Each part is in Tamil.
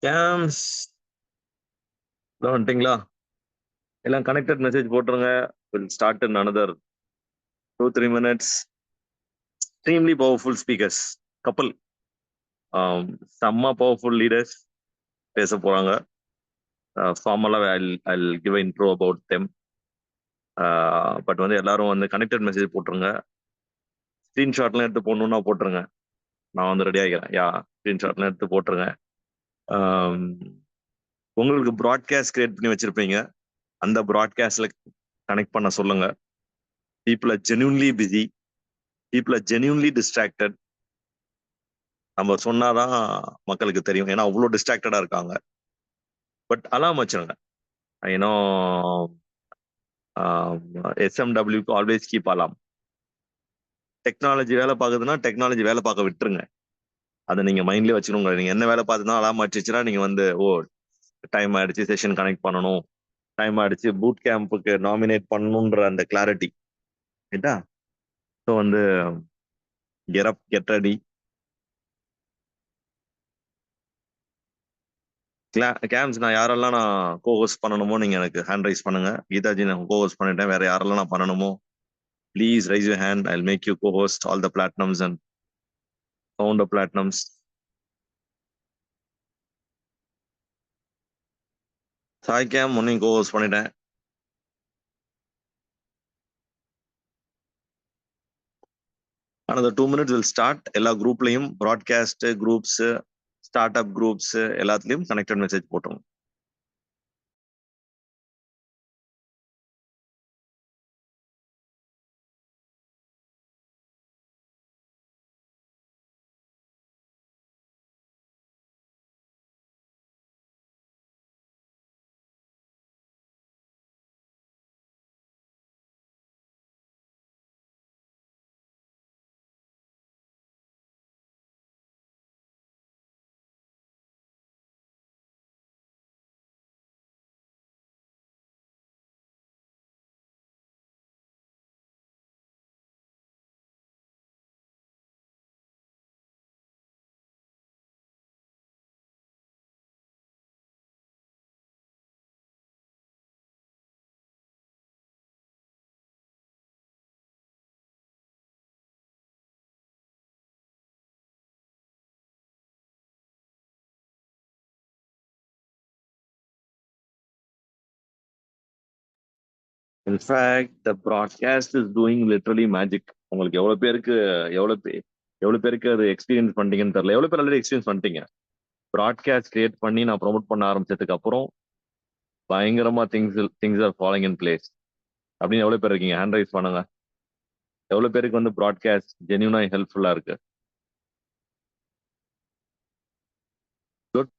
கேம்ஸ் வந்துட்டீங்களா? எல்லாம் கனெக்டட் மெசேஜ் போட்டுருங்க. Will start in another 2-3 minutes. Extremely powerful speakers. Couple. செம்ம பவர்ஃபுல் லீடர்ஸ் பேச போறாங்க. ஃபார்மலா I'll give an intro about them. But வந்து எல்லாரும் வந்து கனெக்டட் மெசேஜ் போட்டுருங்க. ஸ்கிரீன்ஷாட்லாம் எடுத்து போடணும்னா போட்டுருங்க. நான் வந்து ரெடி ஆகிக்கிறேன். ஸ்கிரீன்ஷாட்லாம் எடுத்து போட்டுருங்க. ஆம், உங்களுக்கு ப்ராட்காஸ்ட் கிரியேட் பண்ணி வச்சிருப்பீங்க. அந்த ப்ராட்காஸ்ட்ல கனெக்ட் பண்ண சொல்லுங்க. People are genuinely busy, people are genuinely distracted. நம்ம சொன்னாதான் மக்களுக்கு தெரியும், ஏன்னா அவ்வளோ டிஸ்ட்ராக்டடா இருக்காங்க. பட் அலாம் வச்சிருங்க. ஏன்னோ எஸ்எம்டபிள்யூக்கு ஆல்வேஸ் கீப் அலாம். டெக்னாலஜி வேலை பார்க்குதுன்னா டெக்னாலஜி வேலை பார்க்க விட்டுருங்க. அதை நீங்க மைண்ட்லயே வச்சுக்கணுங்க. நீங்க என்ன வேலை பார்த்துனா அலாம் அடிச்சுன்னா நீங்க வந்து டைம் ஆயிடுச்சு, செஷன் கனெக்ட் பண்ணணும், டைம் ஆயிடுச்சு, பூட் கேம்புக்கு நாமினேட் பண்ணணுன்ற அந்த கிளாரிட்டி. ரைட்டா? ஸோ வந்து கெட் ரெடி. கேம்ஸ் நான் யாரெல்லாம் நான் கோஹோஸ்ட் பண்ணணுமோ நீங்க எனக்கு ஹேண்ட் ரைஸ் பண்ணுங்க. கீதாஜி நான் கோஹோஸ்ட் பண்ணிட்டேன். வேற யாரெல்லாம் நான் பண்ணணுமோ please raise your hand. I'll make you cohost all the platinums and founder platinums. Sai கேம் முன்னையும் கோஹோஸ்ட் பண்ணிட்டேன். another 2 minutes will start. எல்லா குரூப்லயும் broadcast groups, start up groups எல்லாத்துலயும் கனெக்டட் மெசேஜ் போட்டுருங்க. In fact the broadcast is doing literally magic. உங்களுக்கு எவ்வளவு பேருக்கு அது எக்ஸ்பீரியன்ஸ் பண்ணிட்டீங்கன்னு தெரியல. எவ்வளவு பேர் ஆல்ரெடி எக்ஸ்பீரியன்ஸ் பண்ணிட்டீங்க? ப்ராட்காஸ்ட் கிரியேட் பண்ணி நான் ப்ரோமோட் பண்ண ஆரம்பிச்சதுக்கு அப்புறம் பயங்கரமா things are following in place அப்படின்னு எவ்வளவு பேர் இருக்கீங்க? ஹேண்ட் ரைஸ் பண்ணுங்க. எவ்வளவு பேருக்கு வந்து ப்ராட்காஸ்ட் ஜென்யூனா ஹெல்ப்ஃபுல்லா இருக்கு? குட்.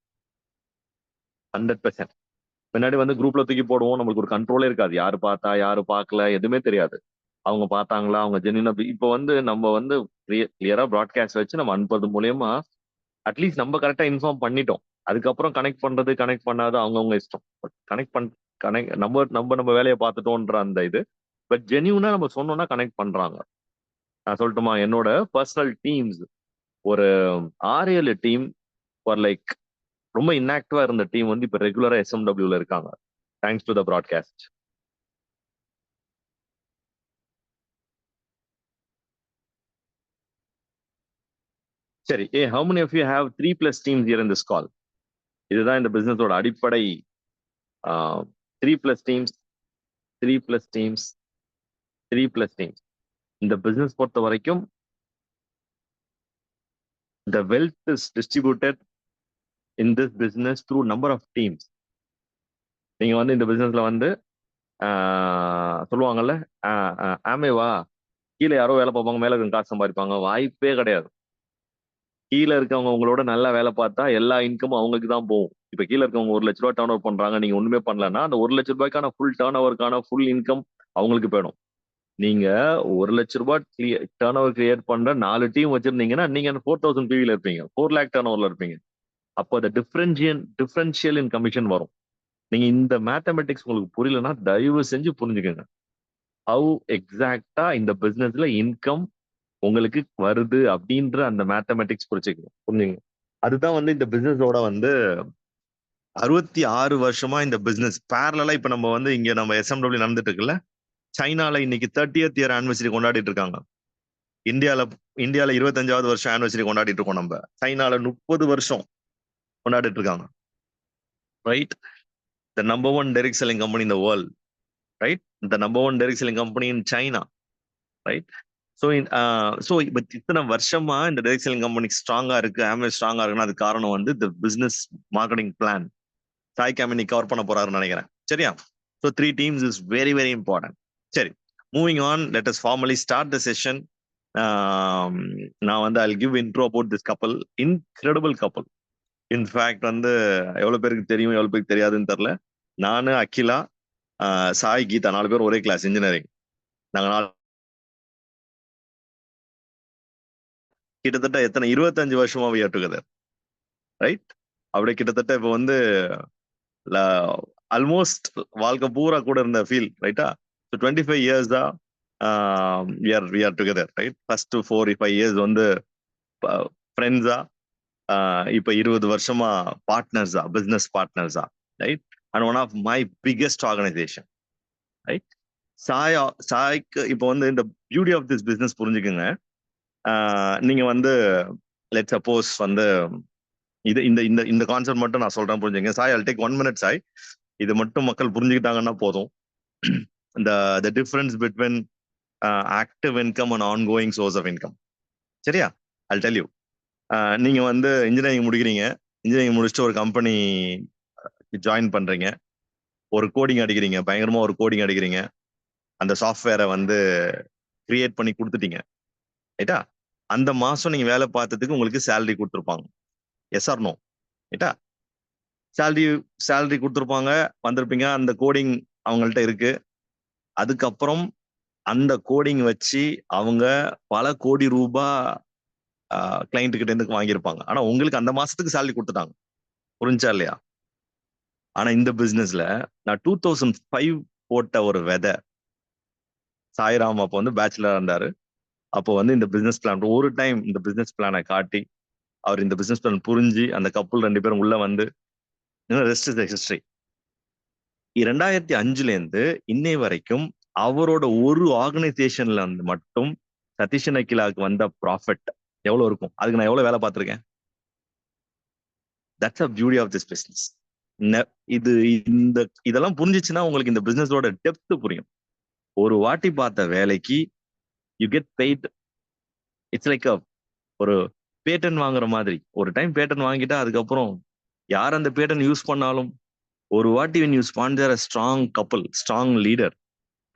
100%. முன்னாடி வந்து குரூப்ல தூக்கி போடுவோம், நம்மளுக்கு ஒரு கண்ட்ரோலே இருக்காது. யாரு பார்த்தா யாரு பார்க்கல எதுவுமே தெரியாது. அவங்க பார்த்தாங்களா, அவங்க ஜென்யூனா. இப்போ வந்து நம்ம வந்து கிளியரா ப்ராட்காஸ்ட் வச்சு நம்ம அனுப்புறது மூலியமா அட்லீஸ்ட் நம்ம கரெக்டா இன்ஃபார்ம் பண்ணிட்டோம். அதுக்கப்புறம் கனெக்ட் பண்றது கனெக்ட் பண்ணாது அவங்கவுங்க இஷ்டம். கனெக்ட் பண் கனெக்ட் நம்ம நம்ம நம்ம வேலையை பார்த்துட்டோன்ற அந்த இது. பட் ஜென்யூனா நம்ம சொன்னோம்னா கனெக்ட் பண்றாங்க. நான் சொல்லட்டுமா? என்னோட பர்சனல் டீம்ஸ் ஒரு 6-7 டீம் ஃபார் லைக் ரொம்ப இன்ஆக்டிவா இருந்த டீம் வந்து இப்ப ரெகுலரா எஸ்எம்டபிள்யூல இருக்காங்க, தேங்க்ஸ் டு த ப்ராட்காஸ்ட். சரி, how many of you have 3+ teams here in this call? இதுதான் இந்த பிசினஸோட அடிப்படை. 3+ டீம்ஸ், 3+டீம்ஸ், 3+டீம்ஸ். இந்த பிசினஸ் பொறுத்த வரைக்கும் the wealth is distributed in this business through number of teams. நீங்க வந்து இந்த பிசினஸ்ல வந்து சொல்லுவாங்கல்ல, ஆமேவா கீழே யாரோ வேலை பார்ப்பாங்க, மேல இருக்க காசு சம்பாதிப்பாங்க. வாய்ப்பே கிடையாது. கீழே இருக்கவங்க உங்களோட நல்லா வேலை பார்த்தா எல்லா இன்கமும் அவங்களுக்கு தான் போகும். இப்ப கீழே இருக்கவங்க 1 லட்ச ரூபாய் டர்ன் ஓவர் பண்றாங்க, நீங்க ஒண்ணுமே பண்ணலன்னா அந்த 1 லட்ச ரூபாய்க்கான ஃபுல் டர்ன் ஓவருக்கான ஃபுல் இன்கம் அவங்களுக்கு போயிடும். நீங்க 1 லட்ச ரூபாய் டர்ன் ஓவர் கிரியேட் பண்ற 4 டீம் வச்சிருந்தீங்கன்னா நீங்க 4000 பிவில இருப்பீங்க, 4 lakh டர்ன் ஓவர்ல இருப்பீங்க. அப்போ அந்த டிஃபரன்ஷியல் இன் கமிஷன் வரும். நீங்க இந்த மேத்தமெட்டிக்ஸ் உங்களுக்கு புரியலன்னா தயவு செஞ்சு புரிஞ்சுக்கோங்க. ஹவு எக்ஸாக்டா இந்த பிசினஸ்ல இன்கம் உங்களுக்கு வருது அப்படின்ற அந்த மேத்தமெட்டிக்ஸ் புரிஞ்சுக்கணும். புரிஞ்சுங்க. அதுதான் வந்து இந்த பிசினஸோட வந்து 66 வருஷமா இந்த பிசினஸ் பேரலா இப்ப நம்ம வந்து இங்க நம்ம SMW நடந்துட்டு இருக்குல்ல, சைனால இன்னைக்கு 30th இயர் ஆனிவர்சரி கொண்டாடிட்டு இருக்காங்க. இந்தியால 25வது வருஷம் ஆனிவர்சரி கொண்டாடிட்டு இருக்கோம் நம்ம. சைனால 30 வருஷம் கொண்டாடிட்டு இருக்காங்க. Right? The number one direct selling company in the world. Right? The number one direct selling company in China. Right? So but இத்தனை வருஷமா இந்த டைரக்ட் செல்லிங் கம்பெனி ஸ்ட்ராங்கா இருக்கு, ஆம்வே ஸ்ட்ராங்கா இருக்குன்னா அது காரணம் வந்து the business marketing plan Sai கேமினி கவர் பண்ண போறாருன்னு நினைக்கிறேன். சரியா? So 3 teams is very very important. சரி, moving on, let us formally start the session. நான் வந்து I give intro about this couple, incredible couple. In fact வந்து எவ்வளவு பேருக்கு தெரியும் எவ்வளவு பேருக்கு தெரியாதுன்னு தெரியல. நானு, அகிலா, சாய், கீதா 4 பேர் ஒரே கிளாஸ் இன்ஜினியரிங். நாங்க கிட்டத்தட்ட எத்தனை 25 வருஷமா we are together. ரைட்? அப்படியே கிட்டத்தட்ட இப்போ வந்து ஆல்மோஸ்ட் வாழ்க்கை பூரா கூட இருந்த ஃபீல். ரைட்டா? ஸோ 25 இயர்ஸ் தான் we are together. Right? First 4-5 years வந்து ஃப்ரெண்ட்ஸா, இப்போ 20 வருஷமா பார்ட்னர்ஸா, பிசினஸ் பார்ட்னர்ஸா. Right? And one of my biggest organisation. Right? சாய்க்கு இப்போ வந்து இந்த பியூட்டி ஆஃப் திஸ் பிசினஸ் புரிஞ்சுக்குங்க. நீங்க வந்து லெட் சப்போஸ் வந்து இது இந்த இந்த இந்த கான்செப்ட் மட்டும் நான் சொல்றேன், புரிஞ்சுங்க. Sai, I'll take 1 minute, Sai. இது மட்டும் மக்கள் புரிஞ்சுக்கிட்டாங்கன்னா போதும். the difference between active income and ongoing source of income. சரியா? I'll tell you. நீங்க வந்து இன்ஜினியரிங் முடிக்கிறீங்க, இன்ஜினியரிங் முடிச்சுட்டு ஒரு கம்பெனி ஜாயின் பண்றீங்க, ஒரு கோடிங் அடிக்கிறீங்க, பயங்கரமா ஒரு கோடிங் அடிக்கிறீங்க, அந்த சாஃப்ட்வேரை வந்து கிரியேட் பண்ணி கொடுத்துட்டீங்க. ரைட்டா? அந்த மாசம் நீங்க வேலை பார்த்ததுக்கு உங்களுக்கு சேலரி கொடுத்துருப்பாங்க. Yes or no? ரைட்டா? சேலரி கொடுத்துருப்பாங்க, வந்திருப்பீங்க, அந்த கோடிங் அவங்கள்ட்ட இருக்கு. அதுக்கப்புறம் அந்த கோடிங் வச்சு அவங்க பல கோடி ரூபாய் கிளைண்ட் கிட்ட இருந்து வாங்கியிருப்பாங்க. ஆனா உங்களுக்கு அந்த மாசத்துக்கு சேலரி கொடுத்துட்டாங்க. புரிஞ்சா இல்லையா? ஆனா இந்த பிசினஸ்ல நான் 2005 போட்ட ஒரு விதை, சாய்ராம் அப்போ வந்து பேச்சுலரா இருந்தாரு. அப்போ வந்து இந்த பிசினஸ் பிளான் ஒரு டைம் இந்த பிசினஸ் பிளானை காட்டி, அவர் இந்த பிசினஸ் பிளான் புரிஞ்சு அந்த கப்பல் 2 பேரும் உள்ள வந்து ரெஸ்ட் இஸ் த ஹிஸ்டரி. 2005ல இருந்து இன்னை வரைக்கும் அவரோட ஒரு ஆர்கனைசேஷன்ல வந்து மட்டும் சதீஷ் அகிலாவுக்கு வந்த ப்ராஃபிட் எவ்வளவு இருக்கும்? அதுக்கு நான் எவ்வளவு வேலை பார்த்திருக்கேன். That's a beauty of this business. இது இந்த இதெல்லாம் புரிஞ்சிச்சுன்னா உங்களுக்கு இந்த பிசினஸோட டெப்த் புரியும். ஒரு வாட்டி பார்த்த வேலைக்கு you get paid. It's like ஒரு பேட்டன் வாங்குற மாதிரி. ஒரு டைம் பேட்டன் வாங்கிட்டா அதுக்கப்புறம் யார் அந்த பேட்டன் யூஸ் பண்ணாலும், ஒரு வாட்டி when you sponsor a strong couple, strong leader,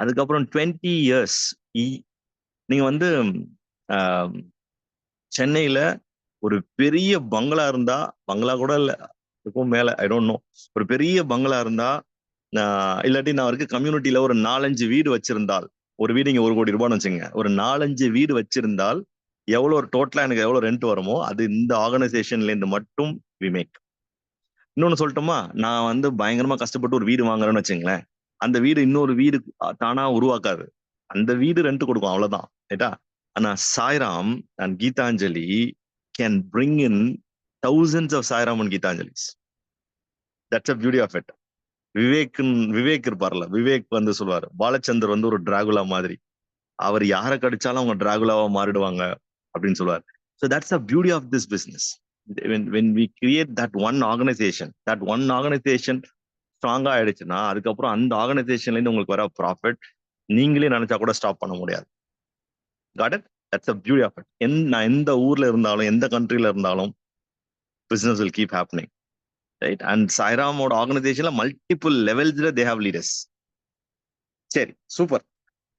அதுக்கப்புறம் 20 years நீங்க வந்து சென்னையில ஒரு பெரிய பங்களா இருந்தா, பங்களா கூட இல்ல, இருக்கும் மேல, ஐ டோன்ட் நோ, ஒரு பெரிய பங்களா இருந்தா, இல்லாட்டி நான் இருக்க கம்யூனிட்டியில ஒரு 4-5 வீடு வச்சிருந்தால், ஒரு வீடு இங்க 1 கோடி ரூபான்னு வச்சுங்க, ஒரு 4-5 வீடு வச்சிருந்தால் எவ்வளவு ஒரு டோட்டலா எனக்கு எவ்வளவு ரெண்ட் வருமோ அது இந்த ஆர்கனைசேஷன்ல இருந்து மட்டும் வி மேக். இன்னொன்னு சொல்லட்டுமா? நான் வந்து பயங்கரமா கஷ்டப்பட்டு ஒரு வீடு வாங்குறேன்னு வச்சுங்களேன், அந்த வீடு இன்னொரு வீடு தானா உருவாக்காது. அந்த வீடு ரெண்ட் கொடுக்கும், அவ்வளவுதான். ரைட்டா? ஆனா Sairam and Geethanjali can bring in thousands of Sairam and Geethanjalis. That's a beauty of it. Vivek இருப்பார்ல, விவேக் வந்து சொல்லுவாரு, பாலச்சந்தர் வந்து ஒரு டிராகுலா மாதிரி, அவர் யாரை கடிச்சாலும் அவங்க டிராகுலாவா மாறிடுவாங்க அப்படின்னு சொல்லுவார். So that's a beauty of this business. when we create that one organization ஸ்ட்ராங்கா ஆயிடுச்சுன்னா அதுக்கப்புறம் அந்த ஆர்கனைசேஷன்ல இருந்து உங்களுக்கு வர ப்ராஃபிட் நீங்களே நினைச்சா கூட ஸ்டாப் பண்ண முடியாது. Got it? That's a beauty of it. நான் எந்த ஊர்ல இருந்தாலும் எந்த கண்ட்ரில இருந்தாலும் business will keep happening. Right? And சாய்ராமோட ஆர்கனைசேஷன்ல மல்டிபிள் லெவல்ஸ்ல தே ஹேவ் லீடர்ஸ். சரி, super.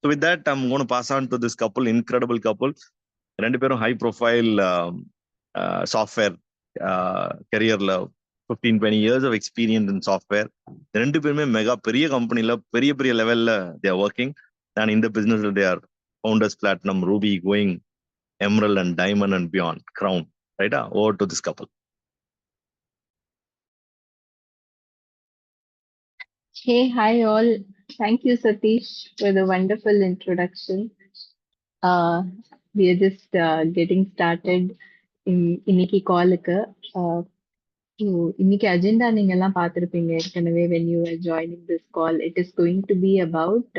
So with that, I'm going to pass on to this couple, incredible couple. 2 பேரும் ஹை ப்ரொஃபைல் சாஃப்ட்வேர் கரியர்ல 15-20 years of experience in software. 2 பேருமே மெகா பெரிய கம்பெனில பெரிய பெரிய லெவல்ல they are working. And in the business they are founders, platinum, ruby, going emerald and diamond and beyond, crown. Right? Over to this couple. Hey, hi all. Thank you, Satish, for the wonderful introduction. We are just getting started in Iniki Call. So, இன்னைக்கு அஜெண்டா நீங்க எல்லாம் பார்த்திருப்பீங்க ஏற்கனவே when you were joining this call. It is going to be about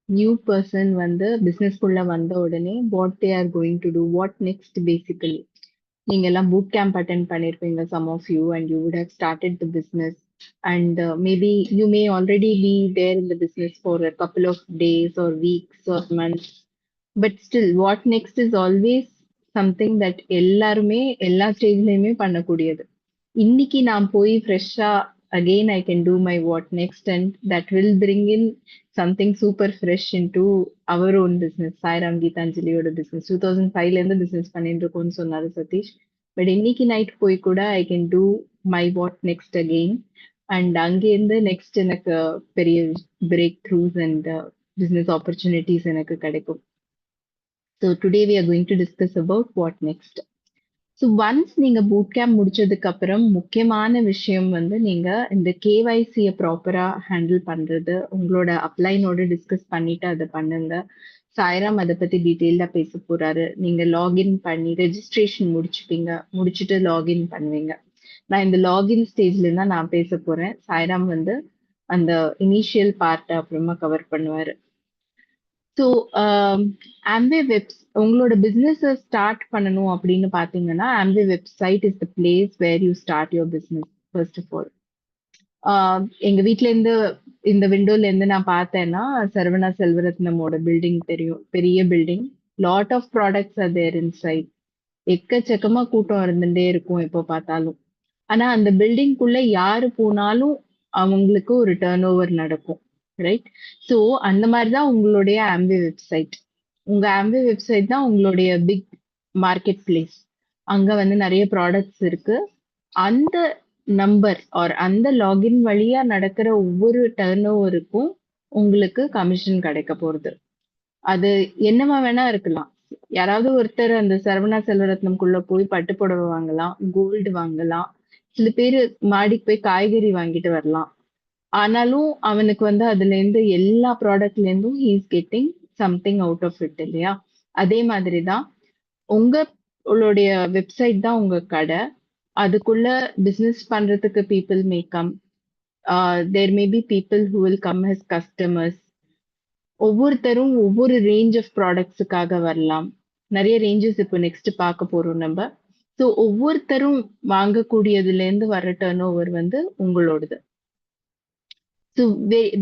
new person வந்து பிசினஸ்க்குள்ள வந்த உடனே what they are going to do, what next basically. நீங்க எல்லாம் boot camp attend பண்ணிருப்பீங்க some of you and you would have started the business and maybe you may already be there in the business for a couple of days or weeks or months. But still, what next is always something that எல்லாருமே எல்லா ஸ்டேஜ்லயுமே பண்ணக்கூடியது. இன்னைக்கு நான் போய் ஃப்ரெஷ்ஷா again I can do my what next and that will bring in something super fresh into our own business. Sairam கீதாஞ்சலியோட பிஸ்னஸ் 2005ல இருந்து பிஸ்னஸ் பண்ணிட்டு இருக்கோம்னு சொன்னாரு சதீஷ். பட் இன்னைக்கு நைட் போய் கூட I can do my what next again and அங்கேருந்து நெக்ஸ்ட் எனக்கு பெரிய breakthroughs and business opportunities எனக்கு கிடைக்கும். So today we are going to discuss about what next. So once நீங்க பூட் கேம்ப் முடிச்சதுக்கு அப்புறம் முக்கியமான விஷயம் வந்து நீங்க இந்த கேவைசியை ப்ராப்பரா ஹேண்டில் பண்றது. உங்களோட அப்ளைனோட டிஸ்கஸ் பண்ணிட்டு அதை பண்ணுங்க. சாய்ராம் அதை பத்தி டீட்டெயிலா பேச போறாரு. நீங்க லாகின் பண்ணி ரெஜிஸ்ட்ரேஷன் முடிச்சுட்டு லாகின் பண்ணுவீங்க. நான் இந்த லாகின் ஸ்டேஜ்ல தான் நான் பேச போறேன். சாய்ராம் வந்து அந்த இனிஷியல் பார்ட்டை அப்புறமா கவர் பண்ணுவாரு. ஸோ ஆம்பே வெப்ஸ் உங்களோட பிஸ்னஸை ஸ்டார்ட் பண்ணணும் அப்படின்னு பார்த்தீங்கன்னா Amway website is the place where you start your business first of all. எங்க வீட்ல இருந்து இந்த விண்டோல இருந்து நான் பார்த்தேன்னா சரவணா செல்வரத்னமோட பில்டிங் தெரியும். பெரிய building, lot of products are there inside. எக்கச்சக்கமா கூட்டம் இருந்துட்டே இருக்கும் எப்போ பார்த்தாலும். ஆனா அந்த பில்டிங்குள்ள யாரு போனாலும் அவங்களுக்கு ஒரு டர்ன் ஓவர் நடக்கும், ரைட்? ஸோ அந்த மாதிரி தான் உங்களுடைய ஆம்பே வெப்சைட். உங்க ஆம்பே வெப்சைட் தான் உங்களுடைய பிக் மார்க்கெட் பிளேஸ். அங்க வந்து நிறைய ப்ராடக்ட்ஸ் இருக்கு. அந்த நம்பர் ஆர் அந்த லாகின் வழியா நடக்கிற ஒவ்வொரு டர்ன் ஓவருக்கும் உங்களுக்கு கமிஷன் கிடைக்க போறது. அது என்னவா வேணா இருக்கலாம். யாராவது ஒருத்தர் அந்த சரவணா செல்வரத்னம்குள்ள போய் பட்டு புடவை வாங்கலாம், கோல்டு வாங்கலாம், சில பேர் மாடிக்கு போய் காய்கறி வாங்கிட்டு வரலாம். ஆனாலும் அவனுக்கு வந்து அதுல இருந்து எல்லா ப்ராடக்ட்ல இருந்தும் he is getting something out of it, இல்லையா? அதே மாதிரி தான் உங்களுடைய வெப்சைட் தான் உங்க கடை. அதுக்குள்ள பிசினஸ் பண்றதுக்கு people may come. There may be people who will come as customers. ஒவ்வொருத்தரும் ஒவ்வொரு ரேஞ்ச் ஆஃப் ப்ராடக்ட்ஸுக்காக வரலாம். நிறைய ரேஞ்சஸ் இப்போ நெக்ஸ்ட் பார்க்க போறோம் நம்ம. ஸோ ஒவ்வொருத்தரும் வாங்கக்கூடியதுல இருந்து வர டர்ன் ஓவர் வந்து உங்களோடது. So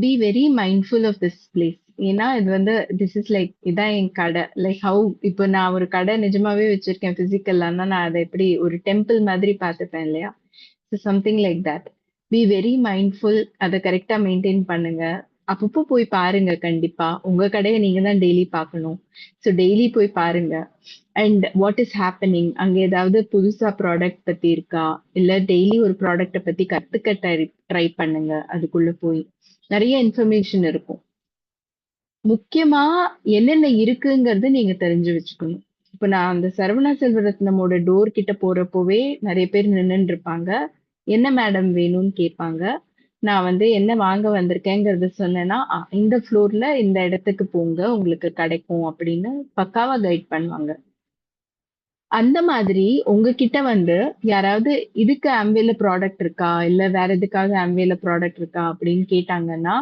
be very mindful of this place. ஏன்னா இது வந்து திஸ் இஸ் லைக் இதான் என் கடை. லைக் ஹவு இப்போ நான் ஒரு கடை நிஜமாவே வச்சிருக்கேன் பிசிக்கல்லான்னா நான் அதை எப்படி ஒரு டெம்பிள் மாதிரி பார்த்துப்பேன், இல்லையா? So something like that. B very mindful. அதை கரெக்டா மெயின்டைன் பண்ணுங்க. அப்பப்போ போய் பாருங்க. கண்டிப்பா உங்க கடையை நீங்க தான் டெய்லி பார்க்கணும். ஸோ டெய்லி போய் பாருங்க. அண்ட் வாட் இஸ் ஹேப்பனிங், அங்க ஏதாவது புதுசா ப்ராடக்ட் பத்தி இருக்கா, இல்ல டெய்லி ஒரு ப்ராடக்ட பத்தி கத்துக்க ட்ரை பண்ணுங்க. அதுக்குள்ள போய் நிறைய இன்ஃபர்மேஷன் இருக்கும். முக்கியமா என்னென்ன இருக்குங்கிறது நீங்க தெரிஞ்சு வச்சுக்கணும். இப்ப நான் அந்த சரவணா செல்வரத்னமோட டோர் கிட்ட போறப்போவே நிறைய பேர் நின்னுட்டு இருப்பாங்க. என்ன மேடம் வேணும்னு கேட்பாங்க. நான் வந்து என்ன வாங்க வந்திருக்கேங்கிறது சொன்னேன்னா, இந்த ஃப்ளோர்ல இந்த இடத்துக்கு போங்க உங்களுக்கு கிடைக்கும் அப்படின்னு பக்காவா கைட் பண்ணுவாங்க. அந்த மாதிரி உங்ககிட்ட வந்து யாராவது இதுக்கு ஆம்வேல ப்ராடக்ட் இருக்கா, இல்ல வேற எதுக்காவது ஆம்வேல ப்ராடக்ட் இருக்கா அப்படின்னு கேட்டாங்கன்னா,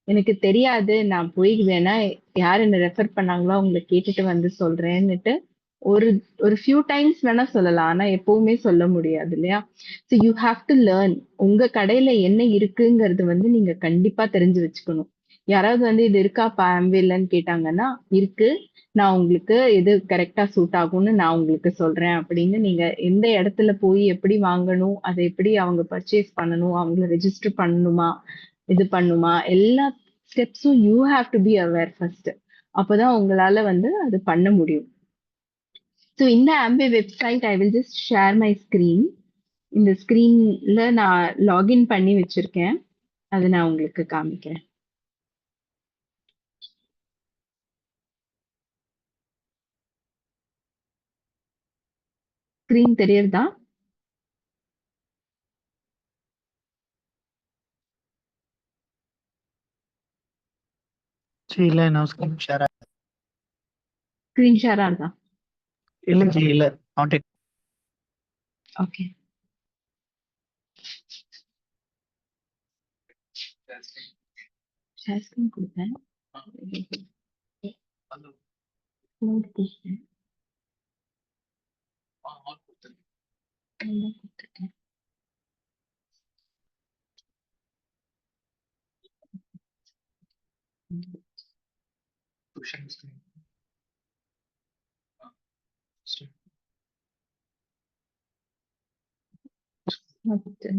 எனக்கு தெரியாது, நான் போய் வேணா யார் என்ன ரெஃபர் பண்ணாங்களோ அவங்கள கேட்டுட்டு வந்து சொல்றேன்னுட்டு ஒரு ஒரு ஃபியூ டைம்ஸ் வேணா சொல்லலாம். ஆனா எப்பவுமே சொல்ல முடியாது, இல்லையா? So you have to learn. உங்க கடையில என்ன இருக்குங்கிறது வந்து நீங்க கண்டிப்பா தெரிஞ்சு வச்சுக்கணும். யாராவது வந்து இது இருக்காப்பா ஆம்வேலன்னு கேட்டாங்கன்னா, இருக்கு, நான் உங்களுக்கு எது கரெக்டா சூட் ஆகும்னு நான் உங்களுக்கு சொல்றேன் அப்படின்னு நீங்க எந்த இடத்துல போய் எப்படி வாங்கணும், அதை எப்படி அவங்க பர்ச்சேஸ் பண்ணணும், அவங்கள ரெஜிஸ்டர் பண்ணணுமா, இது பண்ணுமா, எல்லா ஸ்டெப்ஸும் you have to be aware first. அப்பதான் உங்களால வந்து அது பண்ண முடியும். ஸோ இந்த Amway website I will just share my screen. இந்த ஸ்கிரீன்ல நான் லாகின் பண்ணி வச்சிருக்கேன். அதை நான் உங்களுக்கு காமிக்கிறேன். ஸ்கிரீன் தெரியறதா? இல்ல நான் ஸ்கிரீன் ஷேர் ஸ்கிரீன் ஷேர் ஆகுதா? இல்ல இல்ல கான்டாக்ட். ஓகே. ஷேர் ஸ்கிரீன் கொடுத்தேன். Cloud கொடுத்தேன். அதான் கொடுத்துருக்கேன். அடுத்து,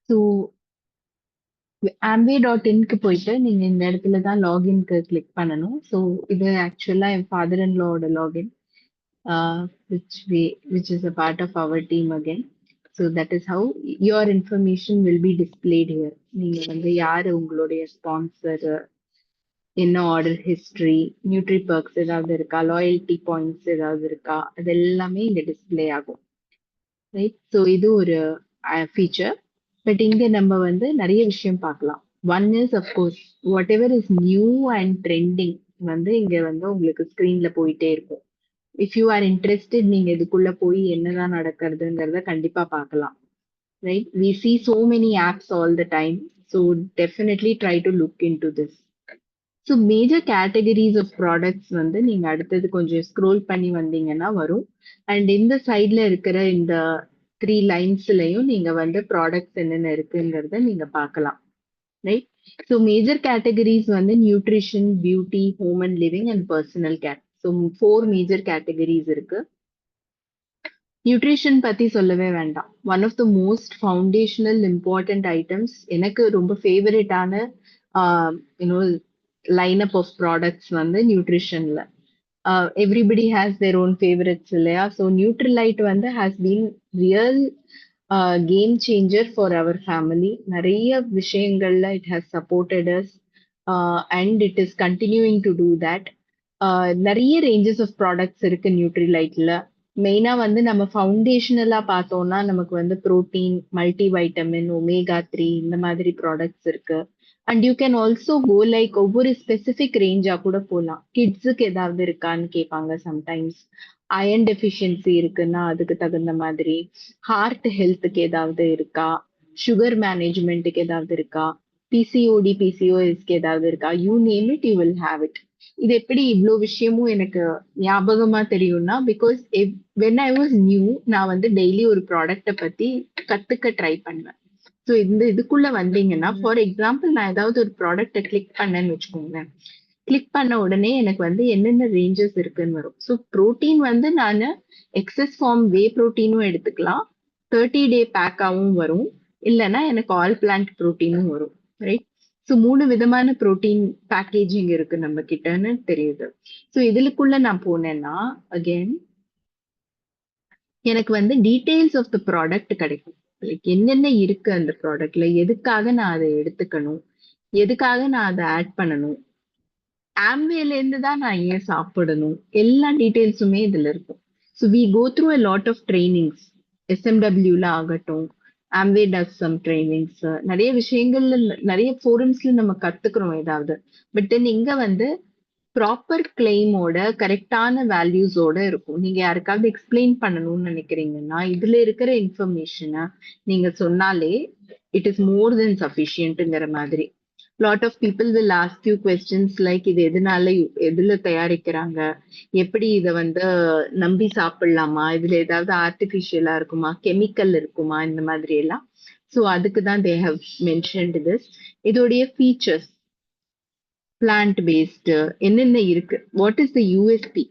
ஸோ amway.in-க்கு போயிட்டு நீங்க இந்த இடத்துல தான் லாகின்க்கு கிளிக் பண்ணணும். ஸோ இது ஆக்சுவலா என் ஃபாதர் இன் லோட login, which is a part of our team again. So that is how your information will be displayed here. நீங்க வந்து யாரு உங்களுடைய ஸ்பான்சர், என்ன ஆர்டர் ஹிஸ்டரி, நியூட்ரி பர்க்ஸ் ஏதாவது இருக்கா, லாயல்டி பாயிண்ட்ஸ் ஏதாவது இருக்கா, அது எல்லாமே இங்க டிஸ்பிளே ஆகும். ரைட். ஸோ இது ஒரு ஃபீச்சர். பட் இங்க நம்ம வந்து நிறைய விஷயம் பார்க்கலாம். One is of course what ever is new and trending வந்து இங்க வந்து உங்களுக்கு ஸ்கிரீன்ல போயிட்டே இருக்கும். இஃப் யூ ஆர் இன்ட்ரெஸ்டட், நீங்க இதுக்குள்ள போய் என்னதான் நடக்கிறதுங்கிறத கண்டிப்பா பார்க்கலாம். Right. We see so many apps all the time. So definitely try to look into this. So major categories of products வந்து நீங்க அடுத்தது கொஞ்சம் ஸ்க்ரோல் பண்ணி வந்தீங்கன்னா வரும். அண்ட் இந்த சைட்ல இருக்கிற இந்த 3 லைன்ஸ்லயும் நீங்க வந்து ப்ராடக்ட்ஸ் என்னென்ன இருக்குங்கிறத நீங்க பார்க்கலாம். ரைட். ஸோ மேஜர் கேட்டகரிஸ் வந்து nutrition, beauty, home and living and personal care. So 4 major categories இருக்கு. நியூட்ரிஷன் பத்தி சொல்லவே வேண்டாம். One of the most foundational important items, எனக்கு ரொம்ப ஃபேவரட்டான யூனோ லைனப் ஆஃப் ப்ராடக்ட்ஸ் வந்து நியூட்ரிஷன்ல. Everybody has their own favourites இல்லையா? ஸோ நியூட்ரிலைட் வந்து has been real game changer for our family. நிறைய விஷயங்கள்ல it has supported us and it is continuing to do that. நிறைய ரேஞ்சஸ் ஆஃப் ப்ராடக்ட்ஸ் இருக்கு நியூட்ரிலைட்ல. மெயினா வந்து நம்ம ஃபவுண்டேஷனலா பார்த்தோம்னா நமக்கு வந்து புரோட்டீன், மல்டி வைட்டமின், ஒமேகா 3 இந்த மாதிரி ப்ராடக்ட்ஸ் இருக்கு. And you can also go like ஒவ்வொரு ஸ்பெசிபிக் ரேஞ்சா கூட போகலாம். கிட்ஸுக்கு ஏதாவது இருக்கான்னு கேட்பாங்க சம்டைம்ஸ். அயன் டெஃபிஷியன்சி இருக்குன்னா அதுக்கு தகுந்த மாதிரி, ஹார்ட் ஹெல்த்துக்கு ஏதாவது இருக்கா, சுகர் மேனேஜ்மெண்ட்டுக்கு ஏதாவது இருக்கா, பிசிஓடி, பிசிஓஎஸ்க்கு ஏதாவது இருக்கா, you name it, you will have it. இது எப்படி இவ்வளோ விஷயமும் எனக்கு ஞாபகமா தெரியும்னா, because when I was new, நான் வந்து டெய்லி ஒரு ப்ராடக்ட பத்தி கத்துக்க ட்ரை பண்ணுவேன். ஸோ இந்த இதுக்குள்ள வந்தீங்கன்னா, ஃபார் எக்ஸாம்பிள் நான் ஏதாவது ஒரு ப்ராடக்ட கிளிக் பண்ணேன்னு வச்சுக்கோங்களேன். கிளிக் பண்ண உடனே எனக்கு வந்து என்னென்ன ரேஞ்சஸ் இருக்குன்னு வரும். ஸோ ப்ரோட்டீன் வந்து நான் எக்ஸஸ் ஃபார்ம் வே ப்ரோட்டீனும் எடுத்துக்கலாம், 30 டே பேக்காவும் வரும், இல்லைன்னா எனக்கு ஆல் பிளான்ட் ப்ரோட்டீனும் வரும். ரைட். ஸோ 3 விதமான ப்ரோட்டீன் பேக்கேஜிங் இருக்கு நம்ம கிட்டன்னு தெரியுது. ஸோ இதுக்குள்ள நான் போனேன்னா அகெயின் எனக்கு வந்து டீடைல்ஸ் ஆஃப் த ப்ராடக்ட் கிடைக்கும். லைக் என்னென்ன இருக்கு அந்த ப்ராடக்ட்ல, எதுக்காக நான் அதை எடுத்துக்கணும், எதுக்காக நான் அதை ஆட் பண்ணணும், ஆம்வேல இருந்து தான் நான் ஏன் சாப்பிடணும், எல்லா டீடைல்ஸுமே இதுல இருக்கும். So we go through a lot of trainings. எஸ்எம்டபிள்யூல ஆகட்டும், ஆம்வே டஸ் சம் ட்ரைனிங்ஸ், நிறைய விஷயங்கள்ல நிறைய ஃபோரம்ஸ்ல நம்ம கத்துக்கிறோம் ஏதாவது. பட் தென் இங்க வந்து ப்ராப்பர் கிளைமோட கரெக்டான வேல்யூஸோட இருக்கும். நீங்க யாருக்காவது எக்ஸ்பிளைன் பண்ணணும்னு நினைக்கிறீங்கன்னா இதுல இருக்கிற இன்ஃபர்மேஷனை நீங்க சொன்னாலே இட் இஸ் மோர் தென் சஃபிஷியன்ட்ங்கிற மாதிரி. Lot of people will ask you questions like இது எதனால, எதுல தயாரிக்கிறாங்க, எப்படி இதை வந்து நம்பி சாப்பிடலாமா, இதுல ஏதாவது ஆர்டிபிஷியலா இருக்குமா, கெமிக்கல் இருக்குமா, இந்த மாதிரி எல்லாம். ஸோ அதுக்கு தான் தே ஹவ் மென்ஷன்ட் திஸ். இதோடைய ஃபீச்சர்ஸ், பிளான்ட் பேஸ்டு என்னென்ன இருக்கு, what is the USP.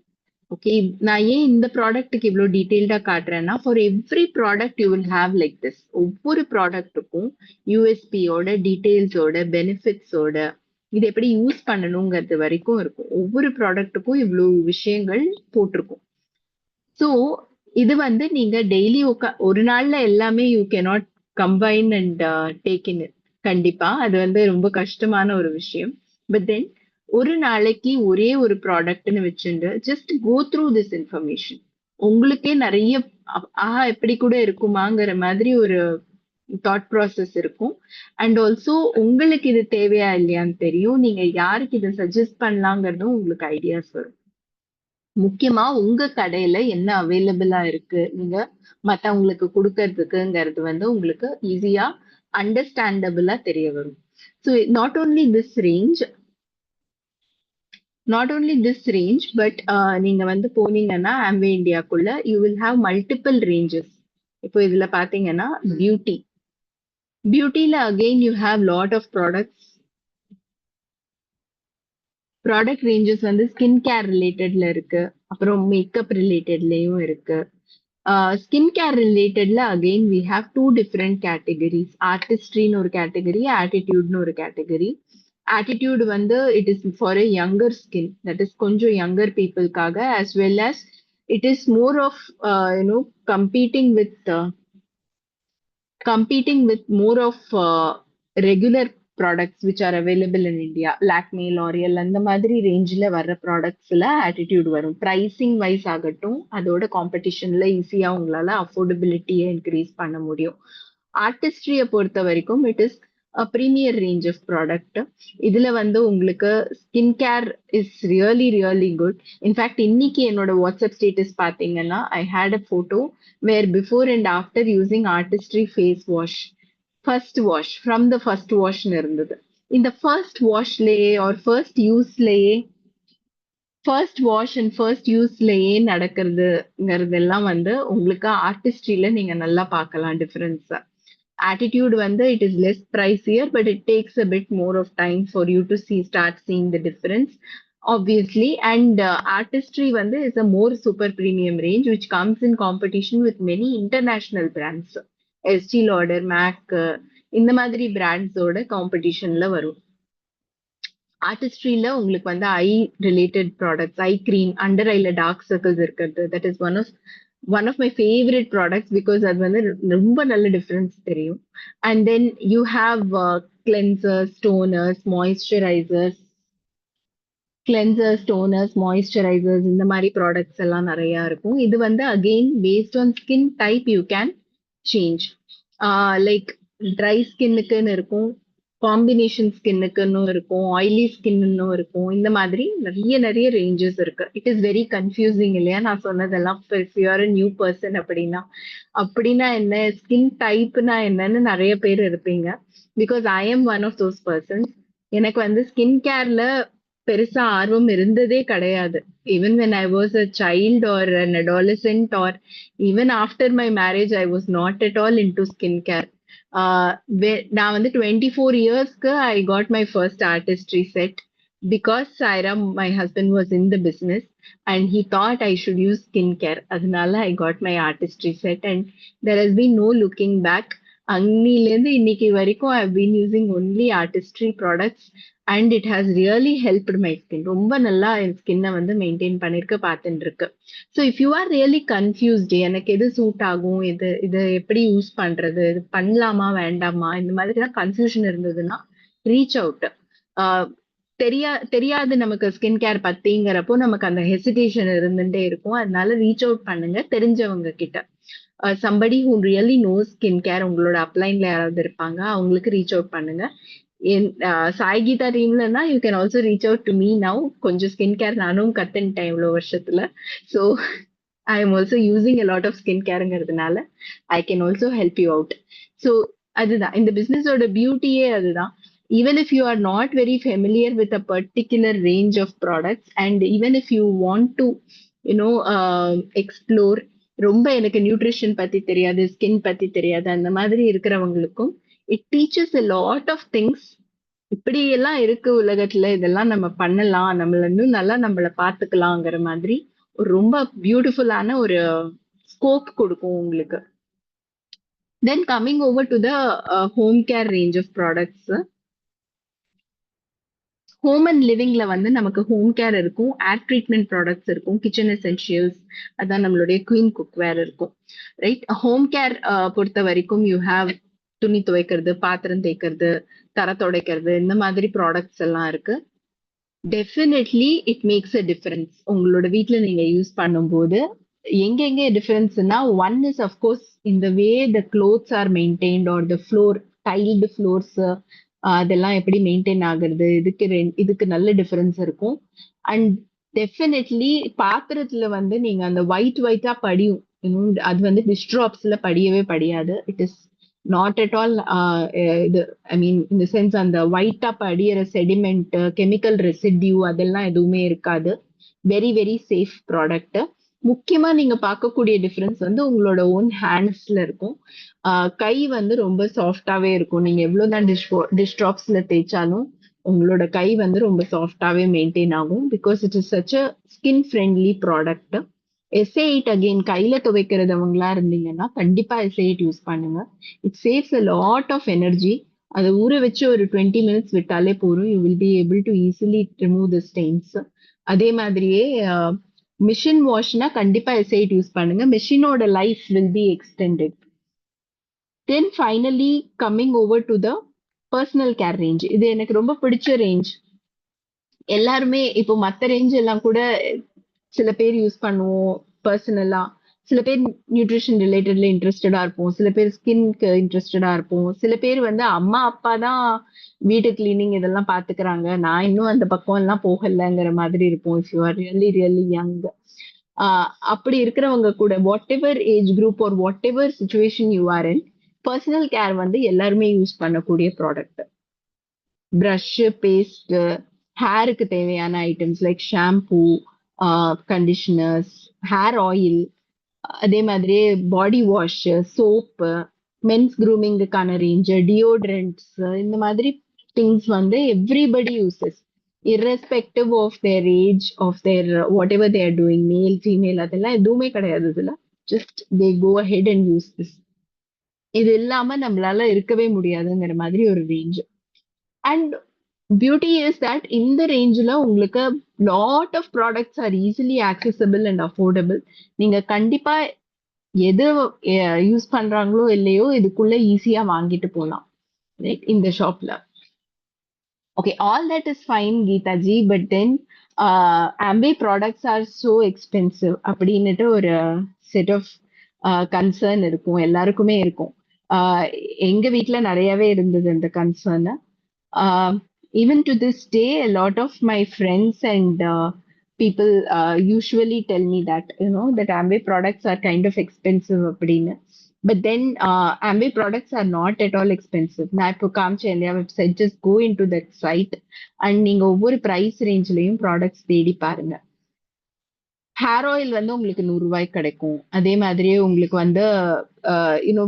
Okay, நான் ஏன் இந்த ப்ராடக்ட்டுக்கு இவ்வளோ டீட்டெயில்டா காட்டுறேன்னா, for every product you will have like this. ஒவ்வொரு ப்ராடக்ட்டுக்கும் யூஎஸ்பியோட, டீட்டெயில்ஸோட, பெனிஃபிட்ஸோட, இது எப்படி யூஸ் பண்ணணுங்கிறது வரைக்கும் இருக்கும். ஒவ்வொரு ப்ராடக்ட்டுக்கும் இவ்வளோ விஷயங்கள் போட்டிருக்கும். ஸோ இது வந்து நீங்க டெய்லி ஒரு நாள்ல எல்லாமே you cannot combine and take in. கண்டிப்பா அது வந்து ரொம்ப கஷ்டமான ஒரு விஷயம். பட் தென் ஒரு நாளைக்கு ஒரே ஒரு ப்ராடக்ட்னு வச்சுட்டு just go through this information. உங்களுக்கே நிறைய ஆஹா எப்படி கூட இருக்குமாங்கிற மாதிரி ஒரு தாட் ப்ராசஸ் இருக்கும். அண்ட் ஆல்சோ உங்களுக்கு இது தேவையா இல்லையான்னு தெரியும். நீங்க யாருக்கு இதை சஜஸ்ட் பண்ணலாங்கிறதும் உங்களுக்கு ஐடியாஸ் வரும். முக்கியமா உங்க கடையில என்ன அவைலபிளா இருக்கு நீங்க மத்தவங்களுக்கு கொடுக்கறதுக்குங்கிறது வந்து உங்களுக்கு ஈஸியா அண்டர்ஸ்டாண்டபிளா தெரிய வரும். So not only this range but நீங்க வந்து போனீங்கன்னா ஆம்வே இந்தியாக்குள்ள you will have multiple ranges. இப்போ இதுல பாத்தீங்கன்னா பியூட்டில again you have lot of product ranges வந்து ஸ்கின் கேர் ரிலேட்டட்ல இருக்கு, அப்புறம் மேக்கப் ரிலேட்டட்லயும் இருக்கு. ஸ்கின் கேர் ரிலேட்டட்ல again we have 2 different categories. ஆர்டிஸ்ட்ரின்னு ஒரு கேட்டகரி, ஆட்டிடியூட்னு ஒரு கேட்டகரி. ஆட்டிடியூட் வந்து it is for a younger skin, that is கொஞ்சம் யங்கர் பீப்புளுக்காக, as well as it is more of competing with more of regular products which are available in India. Lakme, L'Oreal அந்த மாதிரி ரேஞ்சில் வர்ற ப்ராடக்ட்ஸ்ல ஆட்டிடியூட் வரும். ப்ரைசிங் வைஸ் ஆகட்டும், அதோட காம்படிஷன்ல ஈஸியா உங்களால அஃபோர்டபிலிட்டியை இன்க்ரீஸ் பண்ண முடியும். ஆர்டிஸ்ட்ரியை பொறுத்த வரைக்கும் it is premier range of product. இதுல வந்து உங்களுக்கு skin care is really good. In fact இன்னைக்கு என்னோட வாட்ஸ்அப் ஸ்டேட்டஸ் பாத்தீங்கன்னா I had a photo where before and after using Artistry face wash. First wash from the first வாஷ்னு இருந்தது. இந்த ஃபர்ஸ்ட் வாஷ்லயே or first wash and first யூஸ்லயே நடக்கிறதுங்கிறதெல்லாம் வந்து உங்களுக்கு ஆர்டிஸ்ட்ரியில நீங்க நல்லா பார்க்கலாம் டிஃபரன்ஸ். Attitude வந்து it is less pricier, but it takes a bit more of time for you to start seeing the difference, obviously. And artistry வந்து is a more super premium range which comes in competition with many international brands. Estee Lauder, MAC இந்த மாதிரி பிராண்ட்ஸோட காம்படிஷன்ல வரும். ஆர்டிஸ்ட்ரியில உங்களுக்கு வந்து eye related products, eye cream, under ஐல டார்க் சர்க்கிள்ஸ் இருக்கிறது, that is one of my favourite products because அது வந்து ரொம்ப நல்ல டிஃபரன்ஸ் தெரியும். And then you have cleansers, toners, moisturisers இந்த மாதிரி ப்ராடக்ட்ஸ் எல்லாம் நிறைய இருக்கும். இது வந்து again based on skin type you can change. Like dry ஸ்கின்னுக்குன்னு இருக்கும், காம்பினேஷன் ஸ்கின்னுக்குன்னு இருக்கும், ஆயிலி ஸ்கின்னு இருக்கும். இந்த மாதிரி நிறைய ரேஞ்சஸ் இருக்கு. இட் இஸ் வெரி கன்ஃபியூசிங் இல்லையா நான் சொன்னதெல்லாம்? நியூ பர்சன் அப்படின்னா என்ன, ஸ்கின் டைப்னா என்னன்னு நிறைய பேர் இருப்பீங்க. Because I am one of those persons. எனக்கு வந்து ஸ்கின் கேர்ல பெருசா ஆர்வம் இருந்ததே கிடையாது. Even when I was a child or an adolescent or even after my marriage, I was not at all into skincare. நான் வந்து 24 இயர்ஸ்க்கு I got my first artistry set because Sairam, my husband, was in the business and he thought I should use skincare. அதனால I got my artistry set and there has been no looking back. அன்னிலேருந்து இன்னைக்கு வரைக்கும் I've been using only artistry products and it has really helped my skin. ரொம்ப நல்லா என் ஸ்கின்னை வந்து மெயின்டைன் பண்ணிருக்க பார்த்துட்டு இருக்கு. So if you are really confused, எனக்கு எது சூட் ஆகும், இது எப்படி யூஸ் பண்றது, இது பண்ணலாமா வேண்டாமா, இந்த மாதிரிலாம் கன்ஃபியூஷன் இருந்ததுன்னா ரீச் அவுட். தெரியாது நமக்கு ஸ்கின் கேர் பத்திங்கிறப்போ நமக்கு அந்த ஹெசிடேஷன் இருந்துட்டே இருக்கும். அதனால ரீச் அவுட் பண்ணுங்க தெரிஞ்சவங்க கிட்ட. Somebody who really knows skin care, உங்களோட அப்ளைன்ல யாராவது இருப்பாங்க, அவங்களுக்கு ரீச் அவுட் பண்ணுங்க. சாய் கீதா டீம்லன்னா you can also reach out to me now. கொஞ்சம் ஸ்கின் கேர் நானும் கத்துன்ட்டேன் இவ்வளோ வருஷத்துல. So I am also using a lot of skin கேருங்கிறதுனால I can also help you out. So அதுதான் இந்த பிஸ்னஸோட பியூட்டியே அதுதான். Even if you are not very familiar with a particular range of products and even if you want to explore, ரொம்ப எனக்கு நியூட்ரிஷன் பத்தி தெரியாது, ஸ்கின் பத்தி தெரியாது, அந்த மாதிரி இருக்கிறவங்களுக்கும் it teaches a lot of things. இப்படி எல்லாம் இருக்கு உலகத்துல, இதெல்லாம் நம்ம பண்ணலாம், நம்மள இன்னும் நல்லா நம்மள பாத்துக்கலாங்கிற மாதிரி ஒரு ரொம்ப பியூட்டிஃபுல்லான ஒரு ஸ்கோப் கொடுக்கும் உங்களுக்கு. Then coming over to the home care range of products. Home and லிவிங்ல வந்து நமக்கு ஹோம் கேர் இருக்கும், ஏர் ட்ரீட்மெண்ட் ப்ராடக்ட்ஸ் இருக்கும், கிச்சன் எசென்ஷியல்ஸ், அதான் நம்மளுடைய குவீன் குக் வேர் இருக்கும், ரைட்? ஹோம் கேர் பொறுத்த வரைக்கும் யூ ஹாவ் துணி துவைக்கிறது, பாத்திரம் தேய்க்கிறது, தர துடைக்கிறது, இந்த மாதிரி ப்ராடக்ட்ஸ் எல்லாம் இருக்கு. Definitely it makes a difference. உங்களோட வீட்டில் நீங்க யூஸ் பண்ணும்போது எங்க டிஃபரன்ஸ்னா ஒன் இஸ் அஃப்கோர்ஸ் இந்த way the clothes are maintained or the floor tiled floors அதெல்லாம் எப்படி மெயின்டைன் ஆகுறது இதுக்கு நல்ல டிஃபரன்ஸ் இருக்கும். அண்ட் டெஃபினெட்லி பாத்திரத்துல வந்து நீங்க அந்த ஒயிட்டா படியும். அது வந்து டிஷ் ட்ராப்ஸ்ல படியவே படியாது. It is not at all இது ஐ மீன் இந்த சென்ஸ் அந்த ஒயிட்டா படியிற செடிமெண்ட் கெமிக்கல் ரெசிடியூ அதெல்லாம் எதுவுமே இருக்காது. Very very safe product. முக்கியமா நீங்க பார்க்கக்கூடிய டிஃபரன்ஸ் வந்து உங்களோட ஓன் ஹேண்ட்ஸ்ல இருக்கும். கை வந்து ரொம்ப சாஃப்டாவே இருக்கும். நீங்க எவ்வளவுதான் டிஷ் ட்ராப்ஸ்ல தேய்ச்சாலும் உங்களோட கை வந்து ரொம்ப சாஃப்டாவே மெயின்டைன் ஆகும். Because it is such a skin friendly product. SA8 again கையில துவைக்கிறதவங்களா இருந்தீங்கன்னா கண்டிப்பா எஸ்ஏ8 யூஸ் பண்ணுங்க. It saves a lot of energy. அதை ஊற வச்சு ஒரு 20 மினிட்ஸ் விட்டாலே போதும். You will be able to easily remove the stains. அதே மாதிரியே மிஷின் வாஷ்னா கண்டிப்பா எஸ்ஐட் யூஸ் பண்ணுங்க. மிஷினோட life will be extended. Then finally coming over to the personal care range. இது எனக்கு ரொம்ப பிடிச்ச ரேஞ்ச். எல்லாருமே இப்போ மத்த ரேஞ்ச் எல்லாம் கூட சில பேர் யூஸ் பண்ணுவோம் பர்சனலா. சில பேர் நியூட்ரிஷன் ரிலேட்டட்ல இன்ட்ரெஸ்டடா இருப்போம். சில பேர் ஸ்கின்க்கு இன்ட்ரெஸ்டடா இருப்போம். சில பேர் வந்து அம்மா அப்பா தான் வீடு கிளீனிங் இதெல்லாம் பாத்துக்கிறாங்க. நான் இன்னும் அந்த பக்கம் எல்லாம் போகலங்கிற மாதிரி இருப்போம். If you are really really young. அப்படி இருக்கிறவங்க கூட whatever age group or whatever situation you are in, personal care வந்து எல்லாருமே யூஸ் பண்ணக்கூடிய ப்ராடக்ட். ப்ரஷ், பேஸ்ட், ஹேருக்கு தேவையான items like shampoo, conditioners, hair oil, அதே மாதிரியே பாடி வாஷ், சோப்பு, மென்ஸ் க்ரூமிங்குக்கான ரேஞ்ச், டியோட்ரண்ட்ஸ், இந்த மாதிரி திங்ஸ் வந்து everybody uses irrespective of their age, of their whatever they are doing, male, female, அதெல்லாம் எதுவுமே கிடையாது இதுல. Just they go ahead and use this. இது இல்லாம நம்மளால இருக்கவே முடியாதுங்கிற மாதிரி ஒரு range. And beauty is that இந்த ரேஞ்சில் உங்களுக்கு lot of products are easily accessible and affordable. நீங்க கண்டிப்பா எது யூஸ் பண்றாங்களோ இல்லையோ இதுக்குள்ள ஈஸியா வாங்கிட்டு போகலாம் இந்த ஷாப்ல. Okay, all that is fine, Geeta ji, but then Amway products are so expensive. அப்படின்னுட்டு ஒரு செட் ஆஃப் கன்சர்ன் இருக்கும், எல்லாருக்குமே இருக்கும். எங்க வீட்ல நிறையவே இருந்தது அந்த concern. Even to this day, a lot of my friends and people usually tell me that, that Amway products are kind of expensive அப்படின்னு. But then Amway products are not at all expensive. நான் இப்போ காமிச்சேன் இல்லையா website, just go into that site and நீங்க ஒவ்வொரு பிரைஸ் ரேஞ்ச்லயும் ப்ராடக்ட்ஸ் தேடி பாருங்க. ஹேர் ஆயில் வந்து உங்களுக்கு 100 ரூபாய்க்கு கிடைக்கும். அதே மாதிரியே உங்களுக்கு வந்து you know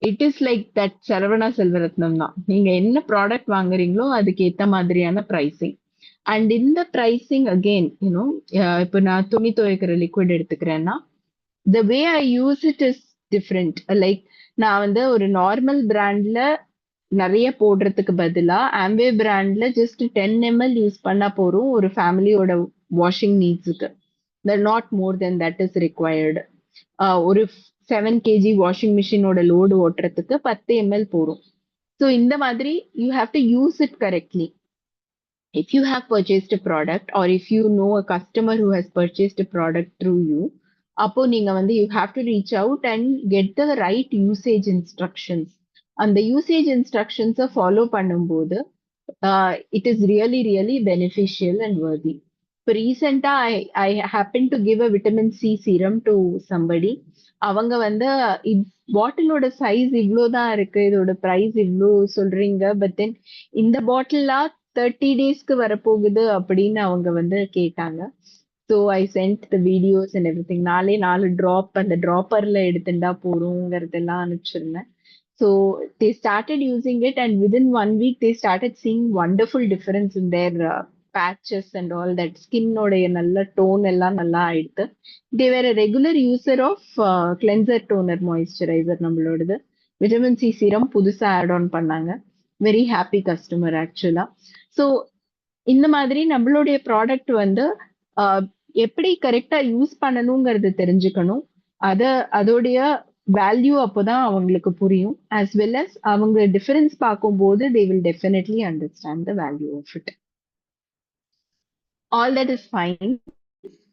it is like that Saravana Selvaratnam தான். நீங்க என்ன ப்ராடக்ட் வாங்குறீங்களோ அதுக்கு ஏத்த மாதிரியான பிரைசிங். அண்ட் இந்த பிரைசிங் அகெயின் இப்போ நான் துணி துவைக்கிற liquid எடுத்துக்கிறேன்னா the way I use it is different. Like நான் வந்து ஒரு நார்மல் பிராண்ட்ல நிறைய போடுறதுக்கு பதிலா ஆம்வே பிராண்ட்ல ஜஸ்ட் 10 ml யூஸ் பண்ணா போறோம் ஒரு ஃபேமிலியோட வாஷிங் நீட்ஸுக்கு. Not more then that is required. ஒரு 7 kg வாஷிங் மிஷினோட லோடு ஓட்டுறதுக்கு 10 ml போறோம். ஸோ இந்த மாதிரி you have to use it correctly. If you have purchased a product or if you know a customer who has purchased a product through you, அப்போ நீங்க வந்து you have to reach out and get the right usage instructions. அந்த யூசேஜ் இன்ஸ்ட்ரக்ஷன்ஸை ஃபாலோ பண்ணும்போது it is really really beneficial and worthy. இப்போ ரீசெண்டா I happen to give a vitamin C serum to somebody. அவங்க வந்து பாட்டிலோட சைஸ் இவ்வளோதான் இருக்கு, இதோட பிரைஸ் இவ்வளோ சொல்றீங்க, பட் தென் இந்த பாட்டிலா 30 டேஸ்க்கு வரப்போகுது அப்படின்னு அவங்க வந்து கேட்டாங்க. So I sent the videos and everything. 4 drop அந்த ட்ராப்பர்ல எடுத்துட்டா போறோங்கிறதெல்லாம் அனுப்பிச்சிருந்தேன். So they started using it and within 1 week they started seeing wonderful difference in their patches and all that. ஸ்கின்னோடைய நல்ல டோன் எல்லாம் நல்லா ஆயிடுது. They were a regular user of cleanser toner moisturiser நம்மளோடது. விட்டமின் சி சீரம் புதுசா ஆட் ஆன் பண்ணாங்க. வெரி ஹாப்பி கஸ்டமர் ஆக்சுவலா. ஸோ இந்த மாதிரி நம்மளுடைய ப்ராடக்ட் வந்து எப்படி கரெக்டா யூஸ் பண்ணணுங்கிறது தெரிஞ்சுக்கணும். அதோடைய வேல்யூ அப்போதான் அவங்களுக்கு புரியும். as well as அவங்க டிஃபரன்ஸ் பார்க்கும்போது they will definitely understand the value of it. All that is fine.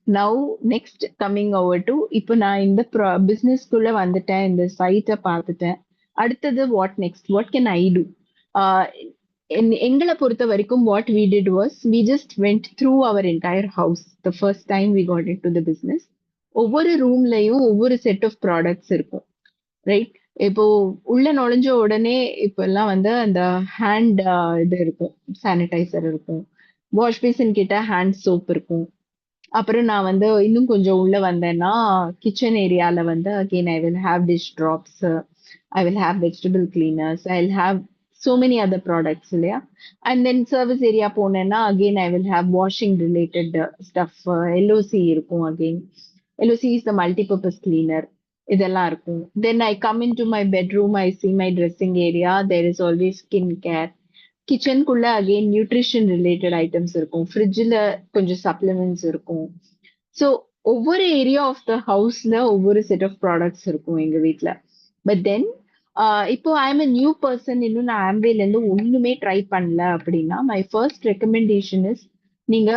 Now next coming over to இப்போ நான் இந்த பிசினஸ்க்குள்ள வந்துட்டேன், இந்த சைட்டை பார்த்துட்டேன். அடுத்தது what next, what can I do? எங்களை பொறுத்த வரைக்கும் what we did was we just went through our entire house the first time we got into the business. ஒவ்வொரு ரூம்லயும் ஒவ்வொரு செட் ஆஃப் ப்ராடக்ட்ஸ் இருக்கும், ரைட்? இப்போ உள்ள நுழைஞ்ச உடனே இப்போ எல்லாம் வந்து அந்த ஹேண்ட் இது இருக்கும், சானிடைசர் இருக்கும், வாஷ் பேசின் கிட்ட ஹேண்ட் சோப் இருக்கும். அப்புறம் நான் வந்து இன்னும் கொஞ்சம் உள்ள வந்தேன்னா கிச்சன் ஏரியால வந்து again I will have dish drops, I will have vegetable cleaners, I will have so many other products இல்லையா? அண்ட் தென் சர்வீஸ் ஏரியா போனேன்னா again I will have washing related stuff, LOC இருக்கும், again LOC is the multipurpose cleaner, இதெல்லாம் இருக்கும். Then I come in to my bedroom, I see my dressing area, there is always skin care. கிச்சனுக்குள்ள அகெயின் நியூட்ரிஷன் ரிலேட்டட் ஐட்டம்ஸ் இருக்கும், ஃப்ரிட்ஜில் கொஞ்சம் சப்ளிமெண்ட்ஸ் இருக்கும். ஸோ ஒவ்வொரு ஏரியா ஆஃப் த ஹவுஸ்ல ஒவ்வொரு செட் ஆஃப் ப்ராடக்ட்ஸ் இருக்கும் எங்க வீட்டில். பட் தென் இப்போ I am a new person, இன்னும் நான் ஆம்வேல இருந்து ஒண்ணுமே ட்ரை பண்ணல அப்படின்னா மை ஃபர்ஸ்ட் ரெக்கமெண்டேஷன் இஸ் நீங்க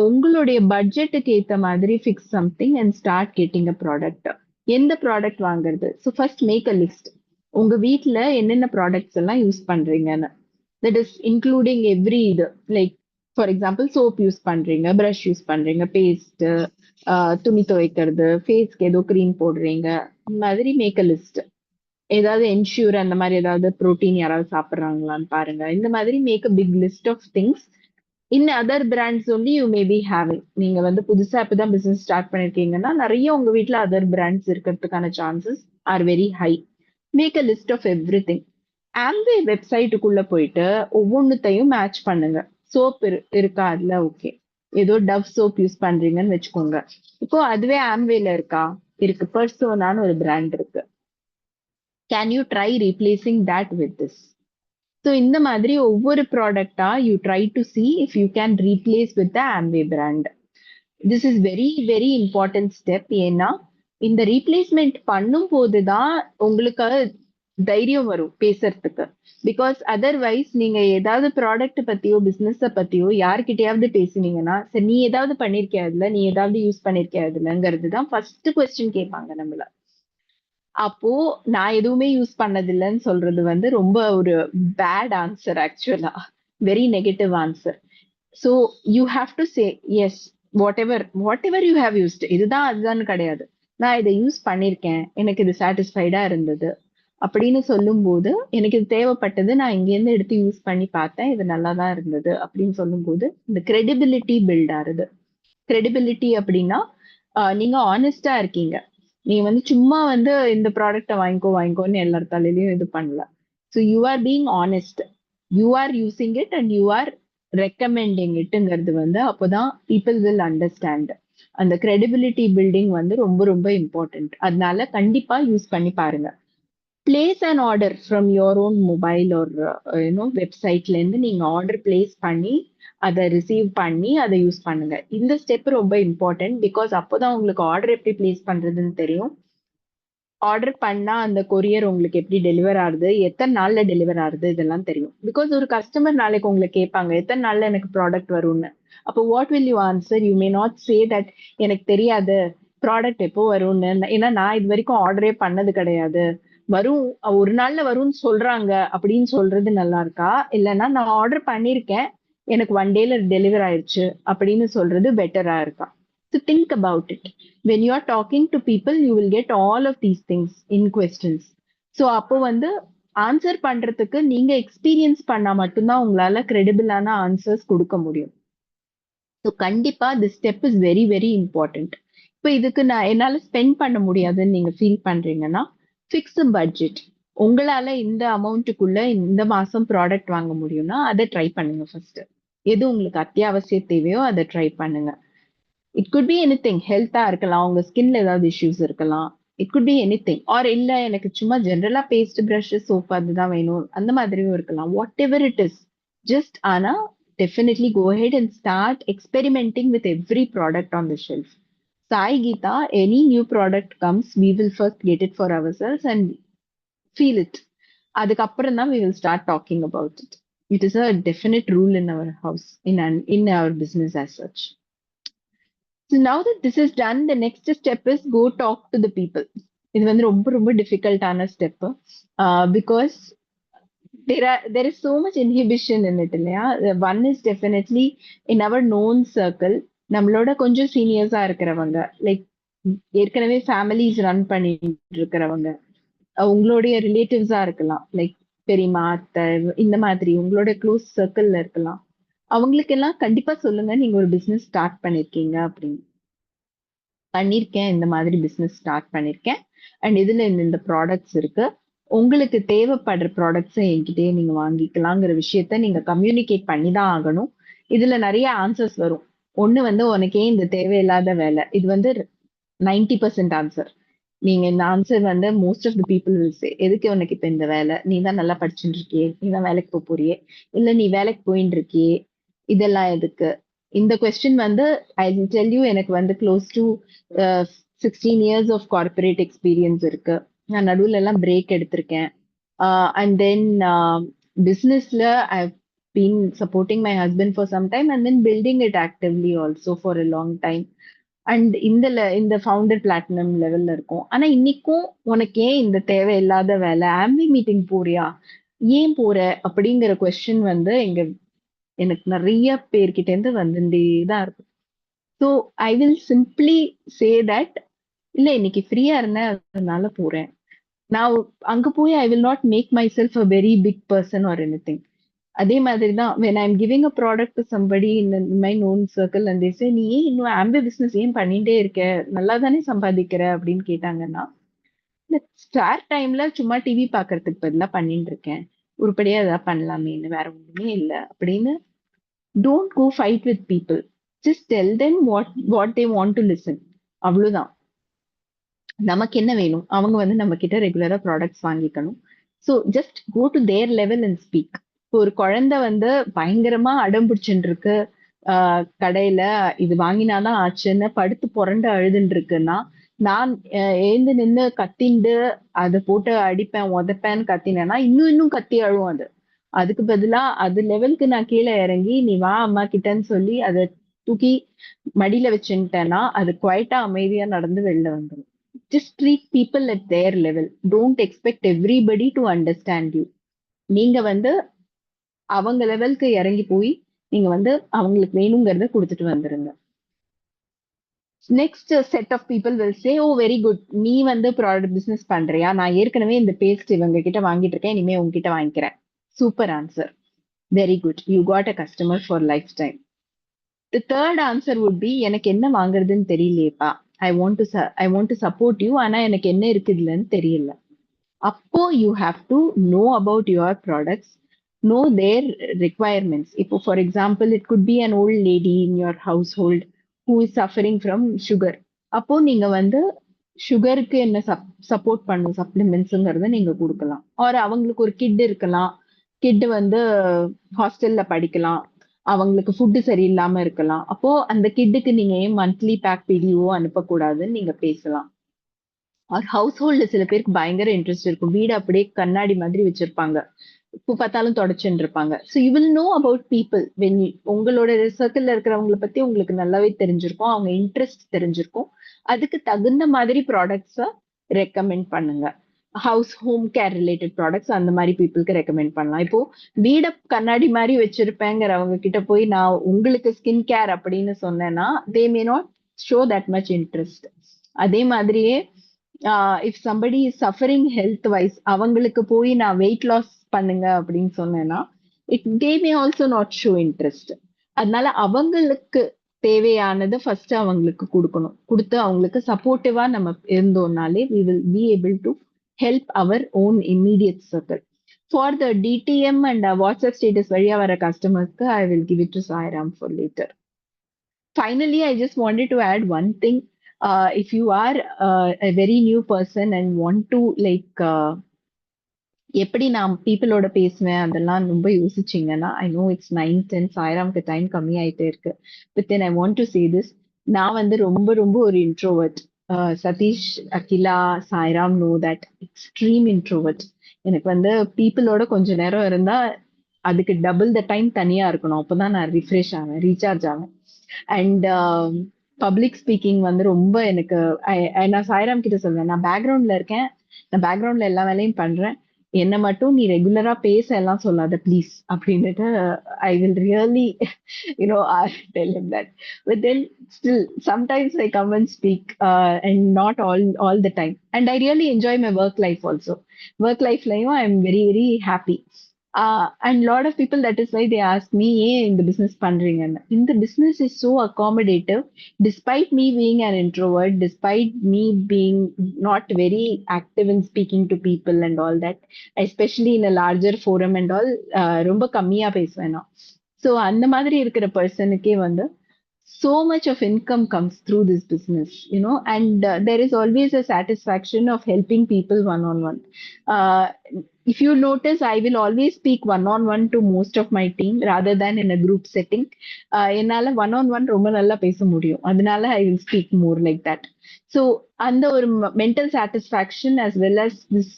உங்களுடைய பட்ஜெட்டுக்கு ஏத்த மாதிரி fix something and start getting a product. எந்த ப்ராடக்ட் வாங்குறது? So first make a list. உங்க வீட்ல என்னென்ன ப்ராடக்ட்ஸ் எல்லாம் யூஸ் பண்றீங்கன்னு, தட் இஸ் இன்க்ளூடிங் எவ்ரி இது. Like for example soap use பண்றீங்க, ப்ரஷ் யூஸ் பண்றீங்க, பேஸ்ட், துணி துவைக்கிறது, ஃபேஸ்க்கு ஏதோ க்ரீம் போடுறீங்க, இந்த மாதிரி மேக் அ லிஸ்ட். ஏதாவது என்ஷூர் அந்த மாதிரி ஏதாவது ப்ரோட்டீன் யாராவது சாப்பிட்றாங்களான்னு பாருங்க. இந்த மாதிரி make a big list of things. In other brands only you may be having. நீங்க வந்து புதுசா இப்பதான் பிசினஸ் ஸ்டார்ட் பண்ணிருக்கீங்கன்னா நிறைய உங்க வீட்ல அதர் பிராண்ட்ஸ் இருக்கிறதுக்கான chances are very high. Make a list of every thing. Amway வெப்சைட்டுக்குள்ள போயிட்டு ஒவ்வொன்றுத்தையும் மேட்ச் பண்ணுங்க. சோப் இருக்கா அதுல? ஓகே, ஏதோ டவ் சோப் யூஸ் பண்றீங்கன்னு வச்சுக்கோங்க. இப்போ அதுவே ஆம்வேல இருக்கா? இருக்கு. பர்சோனான்னு ஒரு பிராண்ட் இருக்கு. Can you try replacing that with this? So இந்த மாதிரி ஒவ்வொரு ப்ராடக்டா you try to see if you can replace with the Amway brand. This is very very important step. ஏன்னா இந்த ரீப்ளேஸ்மெண்ட் பண்ணும் போதுதான் உங்களுக்கு தைரியம் வரும் பேசுறதுக்கு. பிகாஸ் அதர்வைஸ் நீங்க ஏதாவது ப்ராடக்ட் பத்தியோ பிசினஸ் பத்தியோ யார்கிட்டயாவது பேசுனீங்கன்னா, சரி நீ ஏதாவது பண்ணிருக்கியா அதுல, நீ ஏதாவது யூஸ் பண்ணிருக்கியா அதுலங்கிறது தான் ஃபர்ஸ்ட் கொஸ்டின் கேட்பாங்க நம்மள. அப்போ நான் எதுவுமே யூஸ் பண்ணதில்லைன்னு சொல்றது வந்து ரொம்ப ஒரு பேட் ஆன்சர், ஆக்சுவலா very negative answer. So you have to say yes, what ever you have used. இதுதான் அதுதான் கிடையாது, நான் இதை யூஸ் பண்ணியிருக்கேன், எனக்கு இது சாட்டிஸ்ஃபைடா இருந்தது அப்படின்னு சொல்லும்போது, எனக்கு இது தேவைப்பட்டது, நான் இங்கேருந்து எடுத்து யூஸ் பண்ணி பார்த்தேன், இது நல்லா தான் இருந்தது அப்படின்னு சொல்லும்போது இந்த கிரெடிபிலிட்டி பில்ட் ஆகுது. கிரெடிபிலிட்டி அப்படின்னா நீங்க ஆனஸ்டா இருக்கீங்க. நீங்க வந்து சும்மா வந்து இந்த ப்ராடக்ட்டை வாங்கிக்கோன்னு எல்லார் தலையிலயும் இது பண்ணல. So you are being honest, you are using it and you are recommending இட்டுங்கிறது வந்து அப்போதான் பீப்புள் வில் அண்டர்ஸ்டாண்ட். அந்த கிரெடிபிலிட்டி பில்டிங் வந்து ரொம்ப ரொம்ப இம்பார்ட்டன்ட். அதனால கண்டிப்பா யூஸ் பண்ணி பாருங்க. Place and order from your own mobile ஒரு வெப்சைட்ல இருந்து நீங்க ஆர்டர் பிளேஸ் பண்ணி அதை ரிசீவ் பண்ணி அதை யூஸ் பண்ணுங்க. இந்த ஸ்டெப் ரொம்ப இம்பார்ட்டன்ட். பிகாஸ் அப்போதான் உங்களுக்கு ஆர்டர் எப்படி பிளேஸ் பண்றதுன்னு தெரியும். ஆர்டர் பண்ணா அந்த கொரியர் உங்களுக்கு எப்படி டெலிவர் ஆகுது, எத்தனை நாள்ல டெலிவர் ஆகுது, இதெல்லாம் தெரியும். பிகாஸ் ஒரு கஸ்டமர் நாளைக்கு உங்களை கேட்பாங்க எத்தனை நாள்ல எனக்கு ப்ராடக்ட் வரும்னு. அப்போ what will you answer? You may not say that எனக்கு தெரியாது ப்ராடக்ட் எப்போ வரும்னு, ஏன்னா நான் இது வரைக்கும் ஆர்டரே பண்ணது கிடையாது, வரும் ஒரு நாள்ல வரும்னு சொல்றாங்க அப்படின்னு சொல்றது நல்லா இருக்கா? இல்லைன்னா நான் ஆர்டர் பண்ணிருக்கேன் எனக்கு ஒன் டேல டெலிவர் ஆயிடுச்சு அப்படின்னு சொல்றது பெட்டரா இருக்கா? So think about it. When you are talking to people, you will get all of these things in questions. So அப்போ வந்து ஆன்சர் பண்றதுக்கு நீங்க எக்ஸ்பீரியன்ஸ் பண்ணா மட்டும்தான் உங்களால கிரெடிபிளான ஆன்சர்ஸ் கொடுக்க முடியும். ஸோ கண்டிப்பா this step is very very important. இப்போ இதுக்கு நான் என்னால ஸ்பெண்ட் பண்ண முடியாதுன்னு நீங்க ஃபீல் பண்றீங்கன்னா, ஃபிக்ஸ் பட்ஜெட். உங்களால இந்த அமௌண்ட்டுக்குள்ள இந்த மாசம் ப்ராடக்ட் வாங்க முடியும்னா அதை ட்ரை பண்ணுங்க ஃபர்ஸ்ட். எது உங்களுக்கு அத்தியாவசிய தேவையோ அதை ட்ரை பண்ணுங்க. It could be anything. ஹெல்த்தா இருக்கலாம், உங்க ஸ்கின்ல ஏதாவது இஷ்யூஸ் இருக்கலாம், it could be anything. Or இல்ல எனக்கு சும்மா ஜென்ரலா பேஸ்ட், பிரஷ், சோப் அதுதான் வேணும், அந்த மாதிரியும் இருக்கலாம். What ever it is, just ஆனா definitely go ahead and start experimenting with every product on the shelf. Sai Geeta, any new product comes, we will first get it for ourselves and feel it. அதுக்கப்புறம் தான் we will start talking about it. It is a definite rule in our house, in our business as such. So now that this is done, the next step is go talk to the people. இது வந்து ரொம்ப ரொம்ப டிஃபிகல்ட்டான step. Because there is so much inhibition in it இல்லையா? One is definitely in our known circle, நம்மளோட கொஞ்சம் சீனியர்ஸா இருக்கிறவங்க, லைக் ஏற்கனவே ஃபேமிலிஸ் ரன் பண்ணிட்டு இருக்கிறவங்க, உங்களுடைய ரிலேட்டிவ்ஸா இருக்கலாம், லைக் பெரியம்மா, அத்தை, இந்த மாதிரி உங்களோட க்ளோஸ் சர்க்கிள்ல இருக்கலாம். அவங்களுக்கெல்லாம் கண்டிப்பா சொல்லுங்க நீங்க ஒரு பிசினஸ் ஸ்டார்ட் பண்ணிருக்கீங்க அப்படின்னு. பண்ணிருக்கேன், இந்த மாதிரி பிசினஸ் ஸ்டார்ட் பண்ணிருக்கேன், அண்ட் இதுல இந்த ப்ராடக்ட்ஸ் இருக்கு, உங்களுக்கு தேவைப்படுற ப்ராடக்ட்ஸை என்கிட்டயே நீங்க வாங்கிக்கலாங்கிற விஷயத்த நீங்க கம்யூனிகேட் பண்ணி தான் ஆகணும். இதுல நிறைய ஆன்சர்ஸ் வரும். ஒண்ணு வந்து உனக்கே இந்த தேவையில்லாத வேலை, இது வந்து 90% ஆன்சர். நீங்க இந்த ஆன்சர் வந்து most of the people will say, எதுக்கு உனக்கு இப்ப இந்த வேலை, நீ தான் நல்லா படிச்சுட்டு இருக்கியே, நீ தான் வேலைக்கு போக போறியே, இல்ல நீ வேலைக்கு போயிட்டு இருக்கியே, இதெல்லாம் எதுக்கு? இந்த கொஸ்டின் வந்து ஐ வில் டெல் யூ, எனக்கு வந்து close to 16 years of corporate experience இருக்கு. நான் நடுவுல எல்லாம் பிரேக் எடுத்திருக்கேன். அண்ட் தென் பிஸ்னஸ்ல I been supporting my husband for some time and then building it actively also for a long time. And இந்த ஃபவுண்டர் பிளாட்டினம் லெவல்ல இருக்கும். ஆனா இன்னைக்கும் உனக்கு ஏன் இந்த தேவையில்லாத வேலை, ஆம்பி மீட்டிங் போறியா, ஏன் போற அப்படிங்கிற கொஸ்டின் வந்து எனக்கு நிறைய பேர்கிட்ட இருந்து வந்துட்டே தான் இருக்கும். So I will simply say that, இல்ல இன்னைக்கு ஃப்ரீயா இருந்தேன் அதனால போறேன். நான் அங்க போய் I will not make myself a very big person or anything. அதே மாதிரி தான் when I'm giving a product to somebody in my known circle and they say, நீ ஏன் இன்னும் ஆம்பி பிசினஸ் ஏன் பண்ணிட்டே இருக்க, நல்லா தானே சம்பாதிக்கிற அப்படின்னு கேட்டாங்கன்னா, இந்த ஸ்டார் டைம்ல சும்மா டிவி பாக்குறதுக்கு பதிலா பண்ணிட்டு இருக்கேன், உருப்படியா ஏதாவது பண்ணலாமேன்னு, வேற ஒண்ணுமே இல்லை அப்படின்னு. Don't go fight with people, just tell them what they want to listen. அவ்வளவுதான். நமக்கு என்ன வேணும், அவங்க வந்து நம்ம கிட்ட ரெகுலரா ப்ராடக்ட்ஸ் வாங்கிக்கணும். So just go to their level and speak. ஒரு குழந்தை வந்து பயங்கரமா அடம் பிடிச்சுட்டு இருக்கு, கடையில இது வாங்கினாதான் ஆச்சுன்னு படுத்து புரண்டு அழுதுன்னு இருக்குன்னா, நான் எழுந்து நின்று கத்திண்டு அதை போட்டு அடிப்பேன் உதப்பேன்னு கத்தினேன்னா இன்னும் கத்தி அழுவும் அது. அதுக்கு பதிலா அது லெவலுக்கு நான் கீழே இறங்கி நீ வா அம்மா கிட்டன்னு சொல்லி அதை தூக்கி மடியில வச்சுட்டேன்னா அது குவைட்டா அமைதியா நடந்து வெளில வந்துடும். Just treat people at their level. Don't expect everybody to understand you. நீங்க வந்து அவங்க லெவலுக்கு இறங்கி போய் நீங்க வந்து அவங்களுக்கு வேணுங்கிறத கொடுத்துட்டு வந்துருங்க. Next set of people will say, oh very good, நீ வந்து ப்ராடக்ட் பிசினஸ் பண்றியா, நான் ஏற்கனவே இந்த பேஸ்ட் இவங்க கிட்ட வாங்கிட்டு இருக்கேன், இனிமே உங்ககிட்ட வாங்கிக்கிறேன். Super answer, very good, you got a customer for lifetime. The third answer would be, எனக்கு என்ன வாங்குறதுன்னு தெரியலையேப்பா, I want to support you, ஆனா எனக்கு என்ன இருக்குதுன்னு தெரியல. அப்போ you have to know about your products, know their requirements. இப்போ for example, it could be an old lady in your household who is suffering from sugar. அப்போ நீங்க வந்து சுகருக்கு என்ன சப்போர்ட் பண்ணும் சப்ளிமெண்ட்ஸுங்கிறத நீங்க கொடுக்கலாம். ஆர் அவங்களுக்கு ஒரு கிட் இருக்கலாம், கிட் வந்து ஹாஸ்டல்ல படிக்கலாம், அவங்களுக்கு ஃபுட்டு சரியில்லாம இருக்கலாம். அப்போ அந்த கிட்டுக்கு நீங்க ஏன் மந்த்லி பேக் பிடிஓ அனுப்பக்கூடாதுன்னு நீங்க பேசலாம். ஆர் ஹவுஸ் ஹோல்டு சில பேருக்கு பயங்கர இன்ட்ரெஸ்ட் இருக்கும், வீடு அப்படியே கண்ணாடி மாதிரி வச்சிருப்பாங்க, இப்போ பார்த்தாலும் தொடச்சுட்டு இருப்பாங்க. So you will know about people when உங்களோட சர்க்கிள்ல இருக்கிறவங்களை பத்தி உங்களுக்கு நல்லாவே தெரிஞ்சிருக்கும், அவங்க இன்ட்ரெஸ்ட் தெரிஞ்சிருக்கும், அதுக்கு தகுந்த மாதிரி ப்ராடக்ட்ஸை ரெக்கமெண்ட் பண்ணுங்க. House home care related products அந்த மாதிரி பீப்புளுக்கு ரெக்கமெண்ட் பண்ணலாம். இப்போ வீட கண்ணாடி மாதிரி வச்சிருப்பேங்கிறவங்க கிட்ட போய் நான் உங்களுக்கு ஸ்கின் கேர் அப்படின்னு சொன்னேன்னா they may not show that much interest. அதே மாதிரியே if somebody is suffering health wise, அவங்களுக்கு போய் நான் வெயிட் லாஸ் பண்ணுங்க அப்படின்னு சொன்னேன்னா they may also not show interest. அதனால அவங்களுக்கு தேவையானது ஃபர்ஸ்ட் அவங்களுக்கு கொடுக்கணும். கொடுத்து அவங்களுக்கு சப்போர்ட்டிவா நம்ம இருந்தோம்னாலே we will be able to help our own immediate circle. For the DTM and WhatsApp status வழியா வர கஸ்டமர்ஸ்க்கு I will give it to Sairam for later. Finally, I just wanted to add one thing. If you are a very new person and want to like எப்படி நான் பீப்புளோட பேசுவேன் அதெல்லாம் ரொம்ப யோசிச்சிங்கன்னா, ஐ நோ இட்ஸ் 9:10, சாய்ராம்க்கு டைம் கம்மி ஆயிட்டே இருக்கு, but then I want to say this. நான் வந்து ரொம்ப ரொம்ப ஒரு introvert. Sathish, Akila, Sairam know that, extreme introvert. எனக்கு வந்து பீப்புளோட கொஞ்ச நேரம் இருந்தா அதுக்கு டபுள் த டைம் தனியா இருக்கணும், அப்போதான் நான் ரிஃப்ரெஷ் ஆவேன், ரீசார்ஜ் ஆவேன். அண்ட் பப்ளிக் ஸ்பீக்கிங் வந்து ரொம்ப எனக்கு நான் சாய்ராம் கிட்ட சொல்வேன், நான் பேக்ரவுண்ட்ல இருக்கேன், நான் பேக்ரவுண்ட்ல எல்லா வேலையும் பண்றேன், என்ன மட்டும் நீ ரெகுலரா பேச எல்லாம் சொல்லாத ப்ளீஸ் அப்படின்னுட்டு I will really tell him that. But then still sometimes I come and speak, and not all the time, and I really enjoy my work life also. Work life லையும் I am very very happy. And lot of people, that is why they ask me, ஏன் இந்த business பண்றீங்கன்னு. இந்த business is so accommodative. Despite me being an introvert, despite me being not very active in speaking to people and all that, especially in a larger forum and all, ரொம்ப கம்மியா பேசுவேன் நான். So அந்த மாதிரி இருக்கிற பர்சனுக்கே வந்து so much of income comes through this business, and there is always a satisfaction of helping people one on one. If you notice, I will always speak one on one to most of my team rather than in a group setting. என்னால one on one ரொம்ப நல்லா பேச முடியும், அதனால I will speak more like that. So அந்த ஒரு mental satisfaction as well as this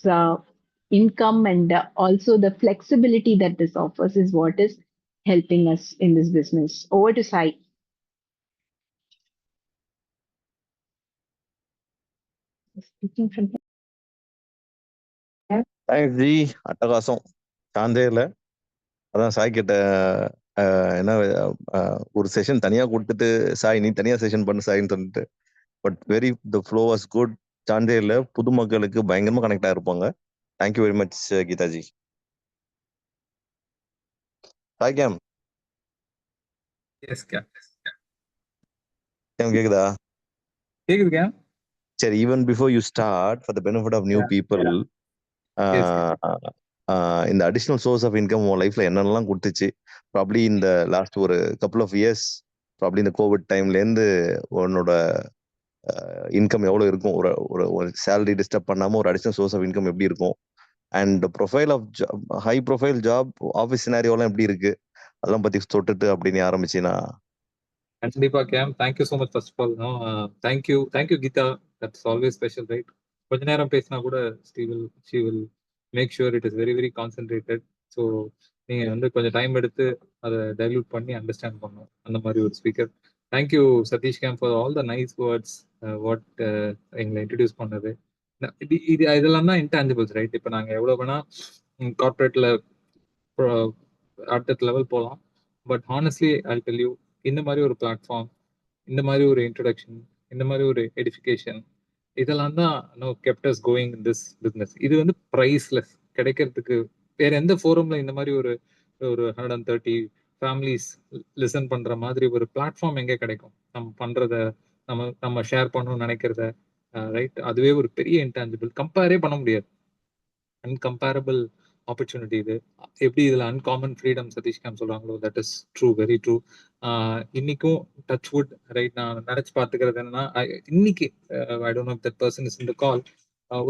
income and also the flexibility that this offers is what is helping us in this business. Over to Sai. Speaking from thanks G. அட்டகாசம். சாந்தே இல்லை. அதான் சாய் கிட்ட என்ன ஒரு செஷன் தனியா கொடுத்துட்டு சாய் நீ தனியா செஷன் பண்ணு சாயின்னு சொல்லிட்டு, but the flow was good. சாந்தே இல்லை, புது மக்களுக்கு பயங்கரமா கனெக்ட் ஆயிருப்பாங்க. Thank you very much Geethaji. Sai Cam கேக்குதா? கேக்குது கேம். சரி, even before you start, for the benefit of new people, இந்த அடிஷனல் சோர்ஸ் ஆஃப் இன்கம் உன் லைஃப்ல என்னென்னலாம் கொடுத்துச்சு? ப்ராப்ளி இந்த லாஸ்ட் ஒரு கப்புள் ஆஃப் இயர்ஸ், ப்ராப்ளி இந்த கோவிட் டைம்லேருந்து உன்னோட இன்கம் எவ்வளோ இருக்கும்? ஒரு சேலரி டிஸ்டர்ப் பண்ணாம ஒரு அடிஷனல் சோர்ஸ் ஆஃப் இன்கம் எப்படி இருக்கும்? And profile of high profile job office சினாரியோலாம் எப்படி இருக்கு? அதெல்லாம் பத்தி தொட்டுட்டு அப்படின்னு ஆரம்பிச்சுன்னா. கண்டிப்பா Cam. Thank you so much. First of all thank you Geetha. That's always special, right? கொஞ்ச நேரம் பேசினா கூட she will make sure it is very very concentrated. So நீங்க வந்து கொஞ்சம் டைம் எடுத்து அதை டைல்யூட் பண்ணி அண்டர்ஸ்டாண்ட் பண்ணணும், அந்த மாதிரி ஒரு ஸ்பீக்கர். தேங்க்யூ சதீஷ் கேம் for all the nice words. What எங்களை இன்ட்ரடியூஸ் பண்ணது, இதெல்லாம் தான் இன்டான்ஜிபிள்ஸ், ரைட்? இப்போ நாங்கள் எவ்வளோ வேணா கார்பரேட்ல அடுத்த லெவல் போகலாம், but honestly I tell you, இந்த மாதிரி ஒரு பிளாட்ஃபார்ம், இந்த மாதிரி ஒரு இன்ட்ரடக்ஷன், இந்த மாதிரி ஒரு எடிஃபிகேஷன், இதெல்லாம் தான் kept as going in this business. இது வந்து ப்ரைஸ்லெஸ், கிடைக்கிறதுக்கு வேற எந்த ஃபோரம்ல இந்த மாதிரி ஒரு 130 ஃபேமிலிஸ் லிசன் பண்ற மாதிரி ஒரு பிளாட்ஃபார்ம் எங்கே கிடைக்கும்? நம்ம பண்றத நம்ம ஷேர் பண்ணணும்னு நினைக்கிறத, ரைட்? அதுவே ஒரு பெரிய இன்டான்ஜிபிள், கம்பேரே பண்ண முடியாது. அன்கம்பேரபிள் ஆப்பர்ச்சுனிட்டி இது. எப்படி இதுல அன்காமன் ஃப்ரீடம் சதீஷ் கேம் சொல்றாங்களோ, that is true, very true. இன்னைக்கும் டச் வுட், ரைட், நான் நினைச்சு பார்த்துக்கிறது என்னன்னா, இன்னைக்கு I don't know that person is in the call.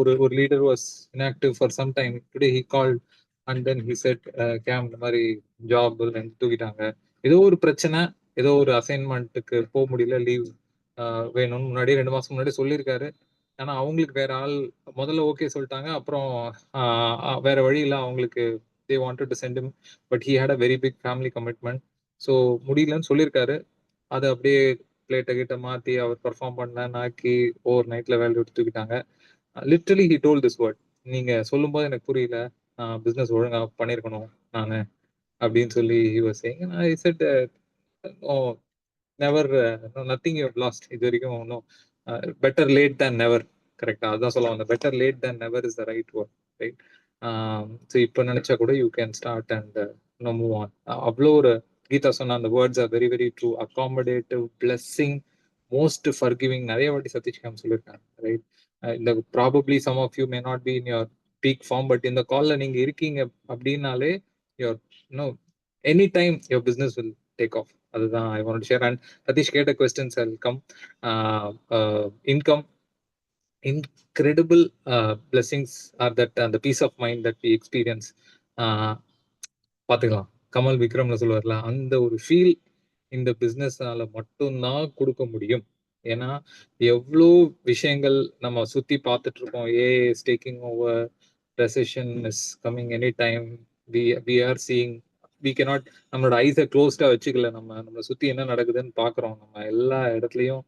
ஒரு leader was inactive for some time. Today he called and then he said, Cam இந்த மாதிரி ஜாப் தூக்கிட்டாங்க, ஏதோ ஒரு பிரச்சனை, ஏதோ ஒரு அசைன்மெண்ட்டுக்கு போக முடியல, லீவ் வேணும்னு முன்னாடி 2 மாசம் முன்னாடி சொல்லியிருக்காரு. ஆனா அவங்களுக்கு வேற ஆள் முதல்ல ஓகே சொல்லிட்டாங்க, அப்புறம் வேற வழி இல்லை அவங்களுக்கு. they wanted to send him, but he had a very big family commitment, so முடியலன்னு சொல்லியிருக்காரு. அதை அப்படியே பிளேட்டை கிட்ட மாத்தி அவர் பெர்ஃபார்ம் பண்ணலன்னு ஆக்கி ஓவர் நைட்ல வேலை எடுத்துக்கிட்டாங்க. Literally he told this word, நீங்க சொல்லும் போது எனக்கு புரியல, நான் பிசினஸ் ஒழுங்கா பண்ணிருக்கணும் நானு அப்படின்னு சொல்லி he was saying. And I said, oh, never, nothing you have lost. இது வரைக்கும் ஒன்றும் பெட்டர் லேட் தேன் நெவர், கரெக்டா? அதான் சொல்ல வந்தேன். Better late than never is the right word, right? So இப்போ நினைச்சா கூட you can start and move on. அவ்வளோ ஒரு கீதா சொன்ன அந்த words are very very true. Accommodative, blessing, most forgiving, நிறைய வாட்டி சதீஷ் கேம் சொல்லியிருக்காங்க, ரைட்? இந்த probably some of you may not be in your peak form, but இந்த காலில் நீங்க இருக்கீங்க அப்படின்னாலே your any time your business will take off. அதுதான் ஐ want to share. And Satish கேட்ட questions will come. Income, incredible blessings are that, and the peace of mind that we experience. பாத்துக்கலாம், கமல் விக்ரம்ல சொல்லுவார்ல, அந்த ஒரு ஃபீல் இந்த பிசினஸ்னால மட்டும்தான் கொடுக்க முடியும். ஏன்னா எவ்வளோ விஷயங்கள் நம்ம சுத்தி பார்த்துட்டு இருக்கோம். Is taking over, recession is coming any time, we are seeing, we cannot, நம்மளோட ஐஸை க்ளோஸ்டா வச்சுக்கல, நம்ம சுத்தி என்ன நடக்குதுன்னு பாக்குறோம். நம்ம எல்லா இடத்துலயும்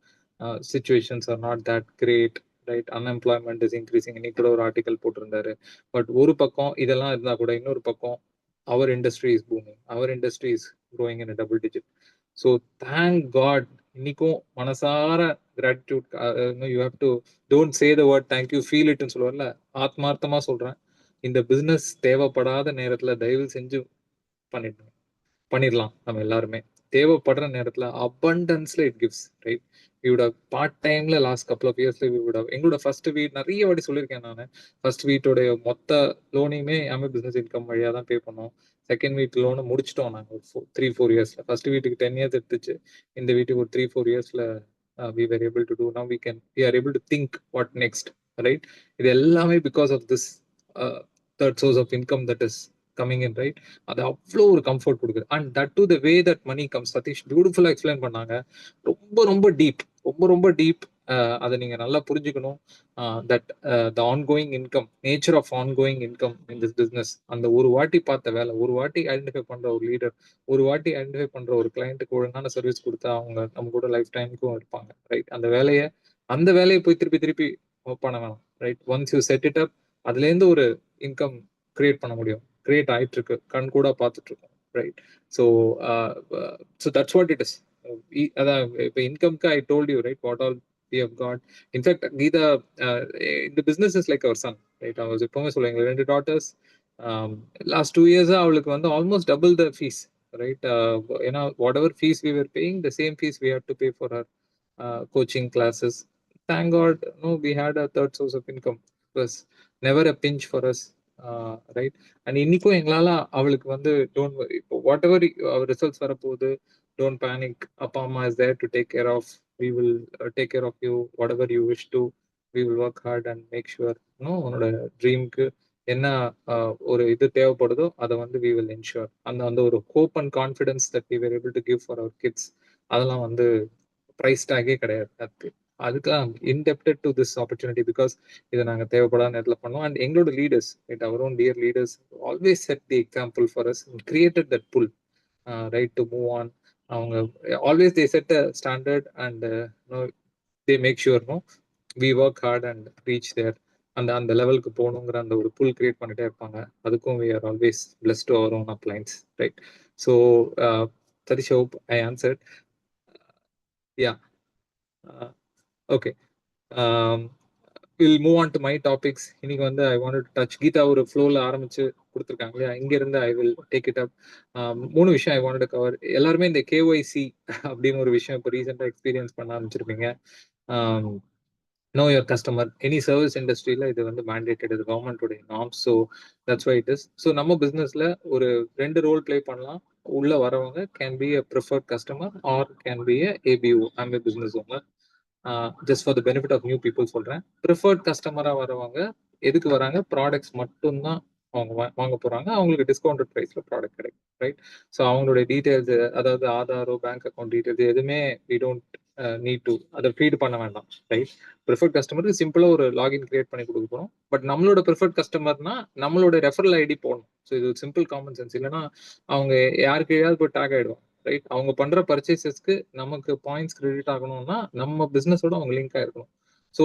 situations are not that great, right? Unemployment is increasing. இன்னைக்கு கூட ஒரு ஆர்டிகல் போட்டிருந்தாரு. பட் ஒரு பக்கம் இதெல்லாம் இருந்தா கூட இன்னொரு பக்கம் our industry is booming, our industry is growing in a double digit. So thank God. இன்னைக்கும் மனசார gratitude, you have to, don't say the word thank you, feel it ன்னு சொல்லுவார்ல, ஆத்மார்த்தமா சொல்றேன். இந்த பிசினஸ் தேவைப்படாத நேரத்துல தயவு செஞ்சு பண்ணிடலாம். நம்ம எல்லாருமே தேவைப்படுற நேரத்துல abundanceல it gives, right? We would have part timeல last couple of yearsல we would have, எங்களோட ஃபர்ஸ்ட் வீட் நிறைய வாட்டி சொல்லியிருக்கேன் நான், ஃபர்ஸ்ட் வீட்டோட மொத்த லோனையுமே ஆமே பிசினஸ் இன்கம் வழியா தான் பே பண்ணோம். செகண்ட் வீக் லோனை முடிச்சிட்டோம் நாங்க ஒரு 3-4 இயர்ஸ்ல. ஃபர்ஸ்ட் வீட்டுக்கு 10 இயர்ஸ் எடுத்துச்சு, இந்த வீட்டுக்கு ஒரு 3-4 இயர்ஸ்ல we were able to do. Now we are able to think what next, right? இது எல்லாமே because of this third source of income that is coming in, right? அது அவ்வளோ ஒரு கம்ஃபர்ட் கொடுக்குது. And that to the way that money comes. Sathish பியூட்டிஃபுல்லா எக்ஸ்பிளைன் பண்ணாங்க. ரொம்ப டீப், ரொம்ப டீப். அதை நீங்க நல்லா புரிஞ்சுக்கணும். That the ongoing income, nature of ongoing income in this business. அந்த ஒரு வாட்டி பார்த்த வேலை, ஒரு வாட்டி ஐடென்டிஃபை பண்ற ஒரு லீடர், ஒரு வாட்டி ஐடென்டிஃபை பண்ற ஒரு கிளைண்ட்டுக்கு ஒழுங்கான சர்வீஸ் கொடுத்தா அவங்க நம்ம கூட லைஃப் டைமுக்கும் இருப்பாங்க, ரைட்? அந்த வேலையை போய் திருப்பி பண்ண வேணாம், right? Once you said it up, அதுல இருந்து ஒரு இன்கம் கிரியேட் பண்ண முடியும். கிரியேட் ஆயிட்டு இருக்கு, கண் கூட பார்த்துட்டு இருக்கோம், right? So that's what it is. அதான் இப்போ இன்கம்க்கு I told you, right, what all we have got. In fact, Geeta, the business is like our son, right? I was எப்பவுமே சொல்லுவேன், எங்க 2 daughters, last 2 years அவளுக்கு வந்து almost double the fees, right? ஏன்னா whatever fees we were paying, the same fees we had to pay for her coaching classes. Thank God, no, we had a third source of income. It was never a pinch for us, right? And இன்னைக்கும் எங்களால அவளுக்கு வந்து டோன்ட் வரி, இப்போ வாட் எவர் ரிசல்ட்ஸ் வரப்போகுது, டோன்ட் பேனிக், அப்பா அம்மா is there to take care of. we will take care of you, whatever you wish to. we will work hard and make sure உன்னோட ட்ரீம்க்கு என்ன ஒரு இது தேவைப்படுதோ அதை வந்து we will ensure. அந்த ஒரு hope and confidence that we were able to give for our kids, அதெல்லாம் வந்து ப்ரைஸ் டேக்கே கிடையாது. அதுக்கெல்லாம் indebted to this opportunity because இதை நாங்கள் தேவைப்படாத நேரத்தில் பண்ணோம். அண்ட் எங்களோட leaders, our own dear leaders, always set the example for us and created that pull, right, to move on. அவங்க always they set a standard and they make sure we work hard and reach there. அந்த லெவலுக்கு போகணுங்கிற அந்த ஒரு புல் கிரியேட் பண்ணிட்டே இருப்பாங்க. அதுக்கும் we are always blessed to our own uplines, right? So Satish, I hope I answered. Yeah. Okay. We'll move on to my topics. இன்னைக்கு வந்து I wanted to touch, Geetha ஒரு ஃப்ளோல ஆரம்பிச்சு கொடுத்துருக்காங்க இல்லையா, இங்க இருந்து I will take it up. 3 விஷயம் I wanted to cover. எல்லாருமே இந்த KYC அப்படின்னு ஒரு விஷயம் இப்போ ரீசெண்டா எக்ஸ்பீரியன்ஸ் பண்ண ஆரம்பிச்சிருப்பீங்க. know your customer. Any service industryல இது வந்து mandated, இது கவர்மெண்டோட norms. So that's why it is. So நம்ம பிசினஸ்ல ஒரு 2 ரோல் பிளே பண்ணலாம். உள்ள வரவங்க can be a preferred customer or can be a ABO, I'm a business owner. Just for the benefit of new people சொல்றேன். ப்ரிஃபர்ட் கஸ்டமரா வரவங்க எதுக்கு வராங்க? ப்ராடக்ட்ஸ் மட்டும்தான் அவங்க வாங்க போறாங்க, அவங்களுக்கு டிஸ்கவுண்டட் ப்ரைஸ்ல ப்ராடக்ட் கிடைக்கும், ரைட்? ஸோ அவங்களுடைய டீடைல்ஸ், அதாவது ஆதாரோ பேங்க் அக்கௌண்ட் டீடைல்ஸ் எதுவுமே வி டோன்ட் நீட் டு அதை ஃபீட் பண்ண வேண்டாம், ரைட்? ப்ரிஃபர்ட் கஸ்டமருக்கு சிம்பிளா ஒரு லாகின் கிரியேட் பண்ணி கொடுக்க போறோம். பட் நம்மளோட ப்ரிஃபர்ட் கஸ்டமர்னா நம்மளோட ரெஃபரல் ஐடி போடணும். ஸோ இது சிம்பிள் காமன் சென்ஸ். இல்லைன்னா அவங்க யாருக்கு ஏதாவது போய் டேக் ஆயிடுவாங்க, ரைட்? அவங்க பண்ற பர்ச்சேசஸ்க்கு நமக்கு பாயிண்ட்ஸ் கிரெடிட் ஆகணும்னா நம்ம பிசினஸோட அவங்க லிங்க் ஆயிருக்கணும். ஸோ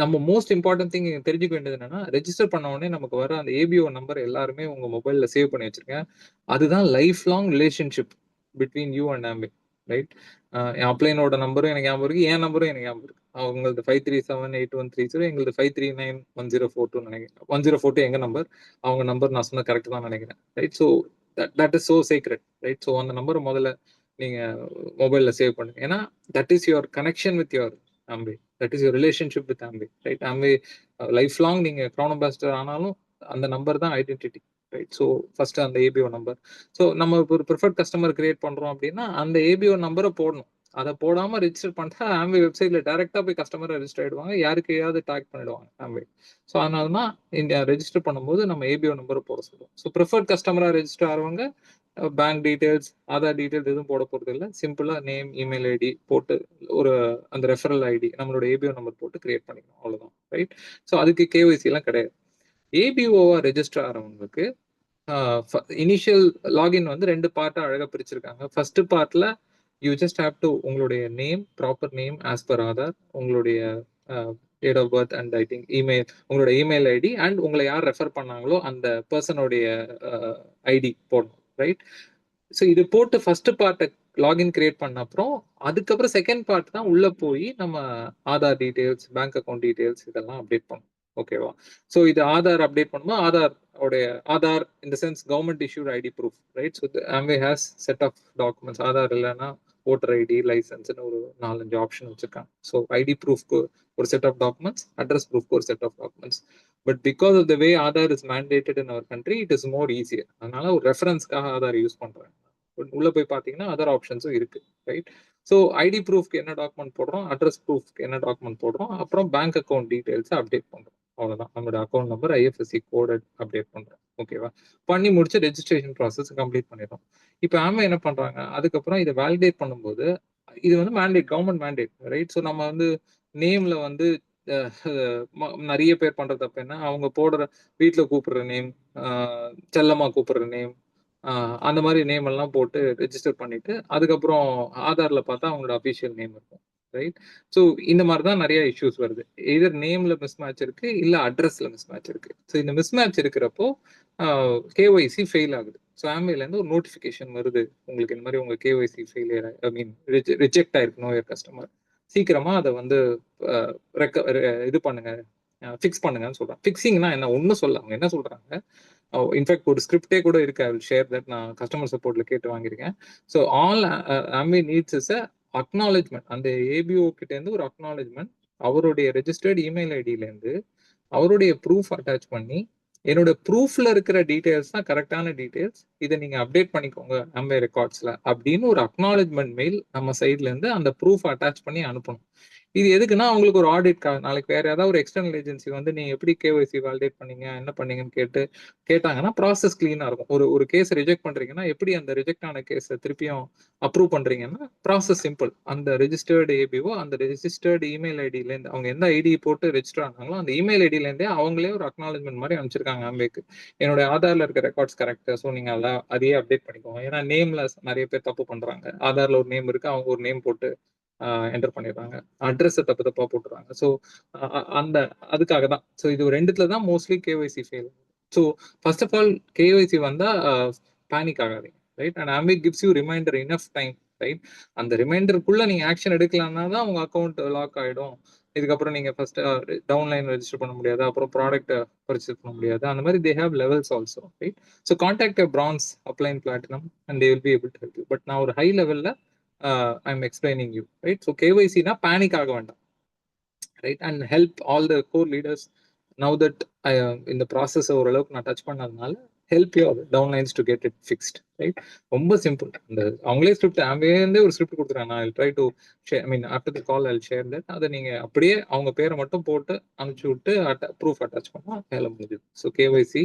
நம்ம மோஸ்ட் இம்பார்ட்டன்ட் திங் தெரிஞ்சுக்க வேண்டியது என்னன்னா, ரெஜிஸ்டர் பண்ண உடனே நமக்கு வர அந்த ஏபிஓ நம்பர் எல்லாருமே உங்க மொபைல்ல சேவ் பண்ணி வச்சிருக்கேன். அதுதான் lifelong relationship between you and Amway, right? என் அப்ளைனோட நம்பரும் எனக்கு ஞாபகம் இருக்கு, என் நம்பரும் எனக்கு ஞாபகம் இருக்கு. அவங்களது 5378130, எங்களுக்கு 5391042 நினைக்கிறேன். 1042 எங்க நம்பர், அவங்க நம்பர் நான் சொன்ன கரெக்ட் தான் நினைக்கிறேன், right? So that is so sacred, right? So அந்த நம்பர் முதல்ல நீங்க மொபைல்ல சேவ் பண்ணுங்க. ஏன்னா that is your connection with your Amway, that is your relationship with Amway, right? Amway life long நீங்க க்ரௌன் அம்பாசிடர் ஆனாலும் அந்த நம்பர் தான் ஐடென்டிட்டி, ரைட்? ஸோ ஃபர்ஸ்ட் அந்த ஏபிஓ நம்பர். ஸோ நம்ம ஒரு ப்ரிஃபர்ட் கஸ்டமர் கிரியேட் பண்றோம் அப்படின்னா அந்த ஏபிஓ நம்பரை போடணும். அதை போடாம ரெஜிஸ்டர் பண்ணிட்டா ஆம்பே வெப்சைட்ல டைரக்டா போய் கஸ்டமர் ரெஜிஸ்டர் ஆயிடுவாங்க, யாருக்கு ஏதாவது டேக் பண்ணிடுவாங்க ஆம்பே. ஸோ அதனால தான் இந்த ரெஜிஸ்டர் பண்ணும்போது நம்ம ஏபிஓ நம்பரை போட சொல்லுவோம். ஸோ ப்ரிஃபர்ட் கஸ்டமரா ரெஜிஸ்டர் ஆகிறவங்க பேங்க் டீடைல்ஸ், ஆதார் டீடைல்ஸ் எதுவும் போட போறது இல்லை. சிம்பிளா நேம், இமெயில் ஐடி போட்டு ஒரு அந்த ரெஃபரல் ஐடி நம்மளோட ஏபிஓ நம்பர் போட்டு கிரியேட் பண்ணிக்கணும், அவ்வளவுதான், ரைட்? ஸோ அதுக்கு கேஒய்சி எல்லாம் கிடையாது. ஏபிஓவா ரெஜிஸ்டர் ஆகிறவங்களுக்கு இனிஷியல் லாகின் வந்து 2 பார்ட்டா அழகா பிரிச்சிருக்காங்க. ஃபர்ஸ்ட் பார்ட்ல யூ ஜஸ்ட் ஹேவ் டு உங்களுடைய name, proper name as per Aadhaar, உங்களுடைய date of birth and I think email, உங்களோட இமெயில் ஐடி அண்ட் உங்களை யார் ரெஃபர் பண்ணாங்களோ அந்த பர்சனுடைய ஐடி போடணும், ரைட்? ஸோ இது போட்டு ஃபர்ஸ்ட் பார்ட்டை லாகின் கிரியேட் பண்ண அப்புறம் அதுக்கப்புறம் செகண்ட் பார்ட் தான் உள்ள போய் நம்ம Aadhaar details, bank account details இதெல்லாம் அப்டேட் பண்ணணும். ஓகேவா? ஸோ இது ஆதார் அப்டேட் பண்ணும்போது Aadhaar in the sense government issued ID proof, right? So Amway has set of documents. Aadhaar இல்லைன்னா ஓட்டர் ஐடி, லைசன்ஸ்னு ஒரு 4-5 ஆப்ஷன் வச்சிருக்காங்க. ஸோ ஐடி ப்ரூஃப்க்கு ஒரு செட் ஆஃப் டாக்குமெண்ட்ஸ், அட்ரஸ் ப்ரூஃப்க்கு ஒரு set of documents. But because of the way Aadhaar is mandated in our country, it is more easier. அதனால ஒரு ரெஃபரன்ஸ்க்காக ஆதார் யூஸ் பண்றாங்க. உள்ள போய் பார்த்தீங்கன்னா அதர் ஆப்ஷன்ஸும் இருக்கு, ரைட்? ஸோ ஐடி ப்ரூஃப்க்கு என்ன டாக்குமெண்ட் போடுறோம், அட்ரஸ் ப்ரூஃப்க்கு என்ன டாக்குமெண்ட் போடுறோம், அப்புறம் பேங்க் அக்கௌண்ட் டீடைல்ஸை அப்டேட் பண்றோம். அவ்வளோதான். நம்மளோட account number, IFSC code update பண்றோம். ஓகேவா? பண்ணி முடிச்சு ரெஜிஸ்ட்ரேஷன் ப்ராசஸ் கம்ப்ளீட் பண்ணிடுறோம். இப்போ ஆமா என்ன பண்றாங்க, அதுக்கப்புறம் இதை வேலிடேட் பண்ணும்போது இது வந்து mandate, government mandate, right? So நம்ம வந்து நேம்ல வந்து நிறைய பேர் பண்ற தப்பு என்ன, அவங்க போடுற வீட்டுல கூப்பிடுற நேம், செல்லமா கூப்பிடுற நேம், அந்த மாதிரி நேம் எல்லாம் போட்டு ரெஜிஸ்டர் பண்ணிட்டு அதுக்கப்புறம் ஆதார்ல பார்த்தா அவங்களோட அபிஷியல் நேம் இருக்கும், ரைட்? ஸோ இந்த மாதிரி தான் நிறைய இஷ்யூஸ் வருது. எதர் நேம்ல மிஸ் மேட்ச் இருக்கு, இல்ல அட்ரஸ்ல மிஸ் மேட்ச் இருக்கு. ஸோ இந்த மிஸ் மேட்ச் இருக்கிறப்போ கேஒய்சி ஃபெயில் ஆகுது. ஸோ ஆம்வேல இருந்து ஒரு நோட்டிஃபிகேஷன் வருது, உங்களுக்கு இந்த மாதிரி உங்க கேஒய்சி ஃபெயிலியர், ஐ மீன் ரிஜெக்ட் ஆயிருக்கு, நோ யுவர் கஸ்டமர், சீக்கிரமா அதை வந்து இது பண்ணுங்க, ஃபிக்ஸ் பண்ணுங்கன்னு சொல்றாங்க. ஃபிக்ஸிங்னா என்ன, ஒன்றும் சொல்ல, அவங்க என்ன சொல்றாங்க, இன்ஃபேக்ட் ஒரு ஸ்கிரிப்டே கூட இருக்கு, ஐ வில் ஷேர் தட், நான் கஸ்டமர் சப்போர்ட்ல கேட்டு வாங்கியிருக்கேன். So all Amway needs is a acknowledgement. அந்த ஏபிஓ கிட்ட இருந்து ஒரு அக்னாலேஜ்மெண்ட், அவருடைய ரெஜிஸ்டர்ட் இமெயில் ஐடியில இருந்து அவருடைய ப்ரூஃப் அட்டாச் பண்ணி, என்னோட ப்ரூஃப்ல இருக்கிற டீடைல்ஸ் தான் கரெக்டான டீடைல்ஸ், இதை நீங்க அப்டேட் பண்ணிக்கோங்க ஆம்வே ரெக்கார்ட்ஸ்ல அப்படின்னு ஒரு அக்னாலேஜ்மெண்ட் மெயில் நம்ம சைட்ல இருந்து அந்த ப்ரூஃப் அட்டாச் பண்ணி அனுப்பணும். இது எதுக்குன்னா அவங்களுக்கு ஒரு ஆடிட், நாளைக்கு வேற ஏதாவது ஒரு எக்ஸ்டர்னல் ஏஜென்சி வந்து நீங்க எப்படி கேஒய்சி வேலிடேட் பண்ணீங்க, என்ன பண்ணீங்கன்னு கேட்டாங்கன்னா ப்ராசஸ் கிளீனா இருக்கும். ஒரு கேஸ் ரிஜெக்ட் பண்றீங்கன்னா எப்படி அந்த ரிஜெக்ட் ஆன கேஸை திருப்பியும் அப்ரூவ் பண்றீங்கன்னா ப்ராசஸ் சிம்பிள். அந்த ரெஜிஸ்டர்டு ஏபிஓ அந்த ரெஜிஸ்டர்டு இமெயில் ஐடியில இருந்து, அவங்க எந்த ஐடி போட்டு ரெஜிஸ்டர் ஆனாங்களோ அந்த இமெயில் ஐடியில இருந்தே அவங்களே ஒரு அக்னாலஜ்மெண்ட் மாதிரி அனுப்பிச்சிருக்காங்க ஆம்பேக்கு, என்னோட ஆதார்ல இருக்க ரெக்கார்ட்ஸ் கரெக்ட், ஸோ நீங்க அதையே அப்டேட் பண்ணிக்கோங்க. ஏன்னா நேம்ல நிறைய பேர் தப்பு பண்றாங்க. ஆதார்ல ஒரு நேம் இருக்கு, அவங்க ஒரு நேம் போட்டு என்டர் பண்ணிடுறாங்க, அட்ரஸ் தப்பா போட்டுறாங்க. ஸோ அந்த அதுக்காக தான். ஸோ இது ரெண்டுத்துல தான் mostly KYC fail. So first of all KYC வந்தா பேனிக் ஆகாதீங்க, right? And Amway gives you reminder enough time, right? அந்த ரிமைண்டருக்குள்ள நீங்க ஆக்ஷன் எடுக்கலாம்னா தான் உங்க அக்கௌண்ட் லாக் ஆயிடும். இதுக்கப்புறம் நீங்க ஃபர்ஸ்ட் டவுன்லைன் ரெஜிஸ்டர் பண்ண முடியாது, அப்புறம் ப்ராடக்ட் பர்ச்சேஸ் பண்ண முடியாது. அந்த மாதிரி they have levels also, right? So contact bronze, upline, platinum and they will be able to help you. But நான் ஒரு ஹை லெவல்ல I'm explaining you, right? So KYC na panic ஆக வேண்டாம், right? And help all the core leaders now that in the process ஓரளவுக்கு நான் டச் பண்ணதுனால help your downlines to get it fixed, right? ரொம்ப சிம்பிள். அந்த அவங்களே ஸ்கிரிப்ட் ஆம்பேந்தே ஒரு ஸ்கிரிப்ட் கொடுத்துறாங்க. நான் try to share, I mean after the call I will share that. அதை நீங்க அப்படியே அவங்க பேரை மட்டும் போட்டு அனுப்பிச்சு விட்டு ப்ரூஃப் அட்டாச் பண்ணா வேலை முடிஞ்சுது. So KYC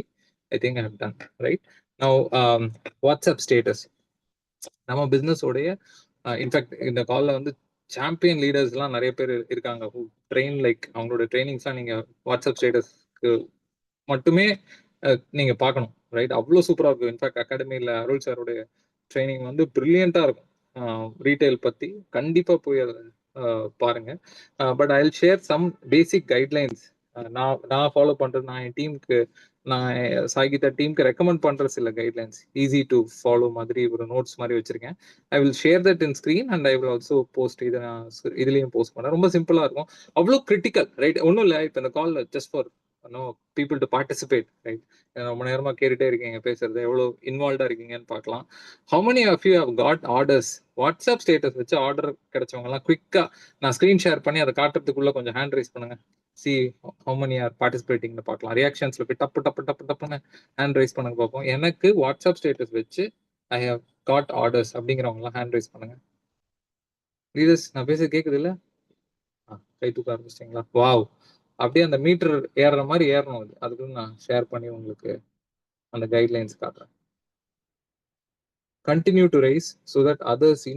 I think I have done, right? Now WhatsApp status நம்ம பிசினஸ் உடைய, இன்ஃபேக்ட் இந்த கால்ல வந்து சாம்பியன் லீடர்ஸ் எல்லாம் நிறைய பேர் இருக்காங்க, ட்ரெயின் லைக் அவங்களோட ட்ரைனிங்ஸ்லாம் நீங்க வாட்ஸ்அப் ஸ்டேட்டஸ்க்கு மட்டுமே நீங்க பார்க்கணும், ரைட்? அவ்வளோ சூப்பரா இருக்கும். இன்ஃபேக்ட் அகாடமியில அருள் சாரோடைய ட்ரைனிங் வந்து பிரில்லியண்டா இருக்கும். ரீட்டைல் பத்தி கண்டிப்பா போய் அதை பாருங்க. But I will share some basic guidelines. நான் ஃபாலோ பண்றது, நான் என் டீமுக்கு, நான் சாய்கீதா டீமுக்கு ரெக்கமெண்ட் பண்ற சில கைட்லைன்ஸ், ஈஸி டு ஃபாலோ மாதிரி ஒரு நோட்ஸ் மாதிரி வச்சிருக்கேன். ஐ will share that in screen and I will also post. இதை நான் இதுலயும் போஸ்ட் பண்ணேன். ரொம்ப சிம்பிளா இருக்கும், அவ்வளோ கிரிட்டிக்கல், ரைட்? ஒன்றும் இல்லை, இப்போ இந்த call just for people to participate, right? ரொம்ப நேரமா கேட்டுட்டே இருக்கீங்க, பேசுறது எவ்வளோ இன்வால்வ்டா இருக்கீங்கன்னு பார்க்கலாம். How many of you have got orders? WhatsApp status வச்சு ஆர்டர் கிடைச்சவங்க எல்லாம் குவிக்கா நான் ஸ்கிரீன் ஷேர் பண்ணி அதை காட்டுறதுக்குள்ள கொஞ்சம் ஹேண்ட் ரைஸ் பண்ணுங்க. see how many are participating னு பார்க்கலாம். ரியாக்ஷன்ஸ்ல போய் டப்புன்னு ஹேண்ட் ரைஸ் பண்ணுங்க பார்ப்போம். எனக்கு வாட்ஸ்அப் ஸ்டேட்டஸ் வச்சு ஐ ஹவ் காட் ஆர்டர்ஸ் அப்படிங்கிறவங்க எல்லாம் ஹேண்ட் ரைஸ் பண்ணுங்க. லீடர்ஸ் நான் பேச கேக்குது இல்ல? கை தூக்க ஆரம்பிச்சிட்டீங்களா? வாவ், அப்படியே அந்த மீட்டர் ஏறுற மாதிரி ஏறணும். அதுக்கு நான் ஷேர் பண்ணி உங்களுக்கு அந்த கைட்லைன்ஸ் காட்டுறேன். Continue to rice so that others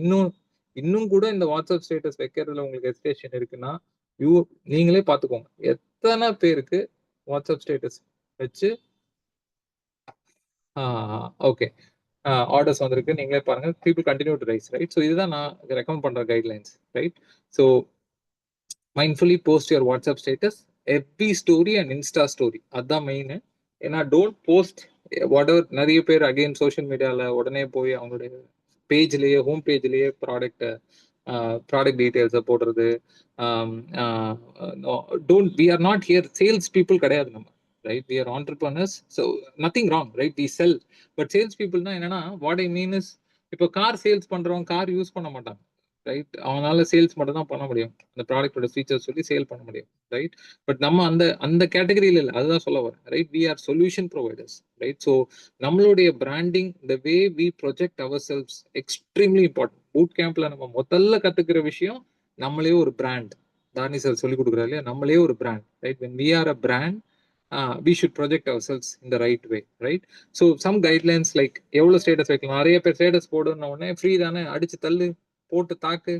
இன்னும் கூட இந்த வாட்ஸ்அப் ஸ்டேட்டஸ் வைக்கிறதுல உங்களுக்கு ஹெசிடேஷன் இருக்குன்னா நீங்களே பார்த்துக்கோங்க எத்தனை பேருக்கு வாட்ஸ்அப் ஸ்டேட்டஸ் வச்சு. ஓகே, ஆர்டர்ஸ் வந்திருக்கு, நீங்களே பாருங்க, people continue to rice, right? So இதுதான் நான் ரெக்கமெண்ட் பண்ற guidelines, right? So mindfully post your WhatsApp status, FB story and Insta story, அதுதான் மெயின். ஏன்னா டோன்ட் போஸ்ட் வாட் எவர். நிறைய பேர் அகைன் சோஷியல் மீடியாவில் உடனே போய் அவங்களுடைய பேஜ்லேயே, ஹோம் பேஜ்லேயே ப்ராடக்ட் டீட்டெயில்ஸை போடுறது. Don't, we are not here sales people கிடையாது நம்ம, right? We are entrepreneurs, so nothing wrong, right? We sell. But sales பீப்புள்னா என்னன்னா, வாட் ஐ மீன் இஸ், இப்போ கார் சேல்ஸ் பண்றவங்க கார் யூஸ் பண்ண மாட்டாங்க, ரைட்? அவனால சேல்ஸ் மட்டும் தான் பண்ண முடியும், அந்த ப்ராடக்டோட ஃபீச்சர்ஸ் சொல்லி சேல் பண்ண முடியும், ரைட்? பட் நம்ம அந்த அந்த கேட்டகரியில் இல்லை, அதுதான் சொல்ல வரேன், right? We are solution providers, right? So நம்மளுடைய branding, the way we project our sells extremely important. Boot கேம்ப்ல நம்ம முதல்ல கத்துக்கிற விஷயம், நம்மளே ஒரு பிராண்ட். தாரணி சார் சொல்லி கொடுக்குறாரு இல்லையா, நம்மளே ஒரு brand, right? when we are a brand, we should project ourselves in the right way, right? So some guidelines like எவ்வளவு ஸ்டேட்டஸ் வைக்கலாம். நிறைய பேர் ஸ்டேட்டஸ் போடுன உடனே ஃப்ரீ தானே, அடிச்சு தள்ளு, போட்டு தாக்கு,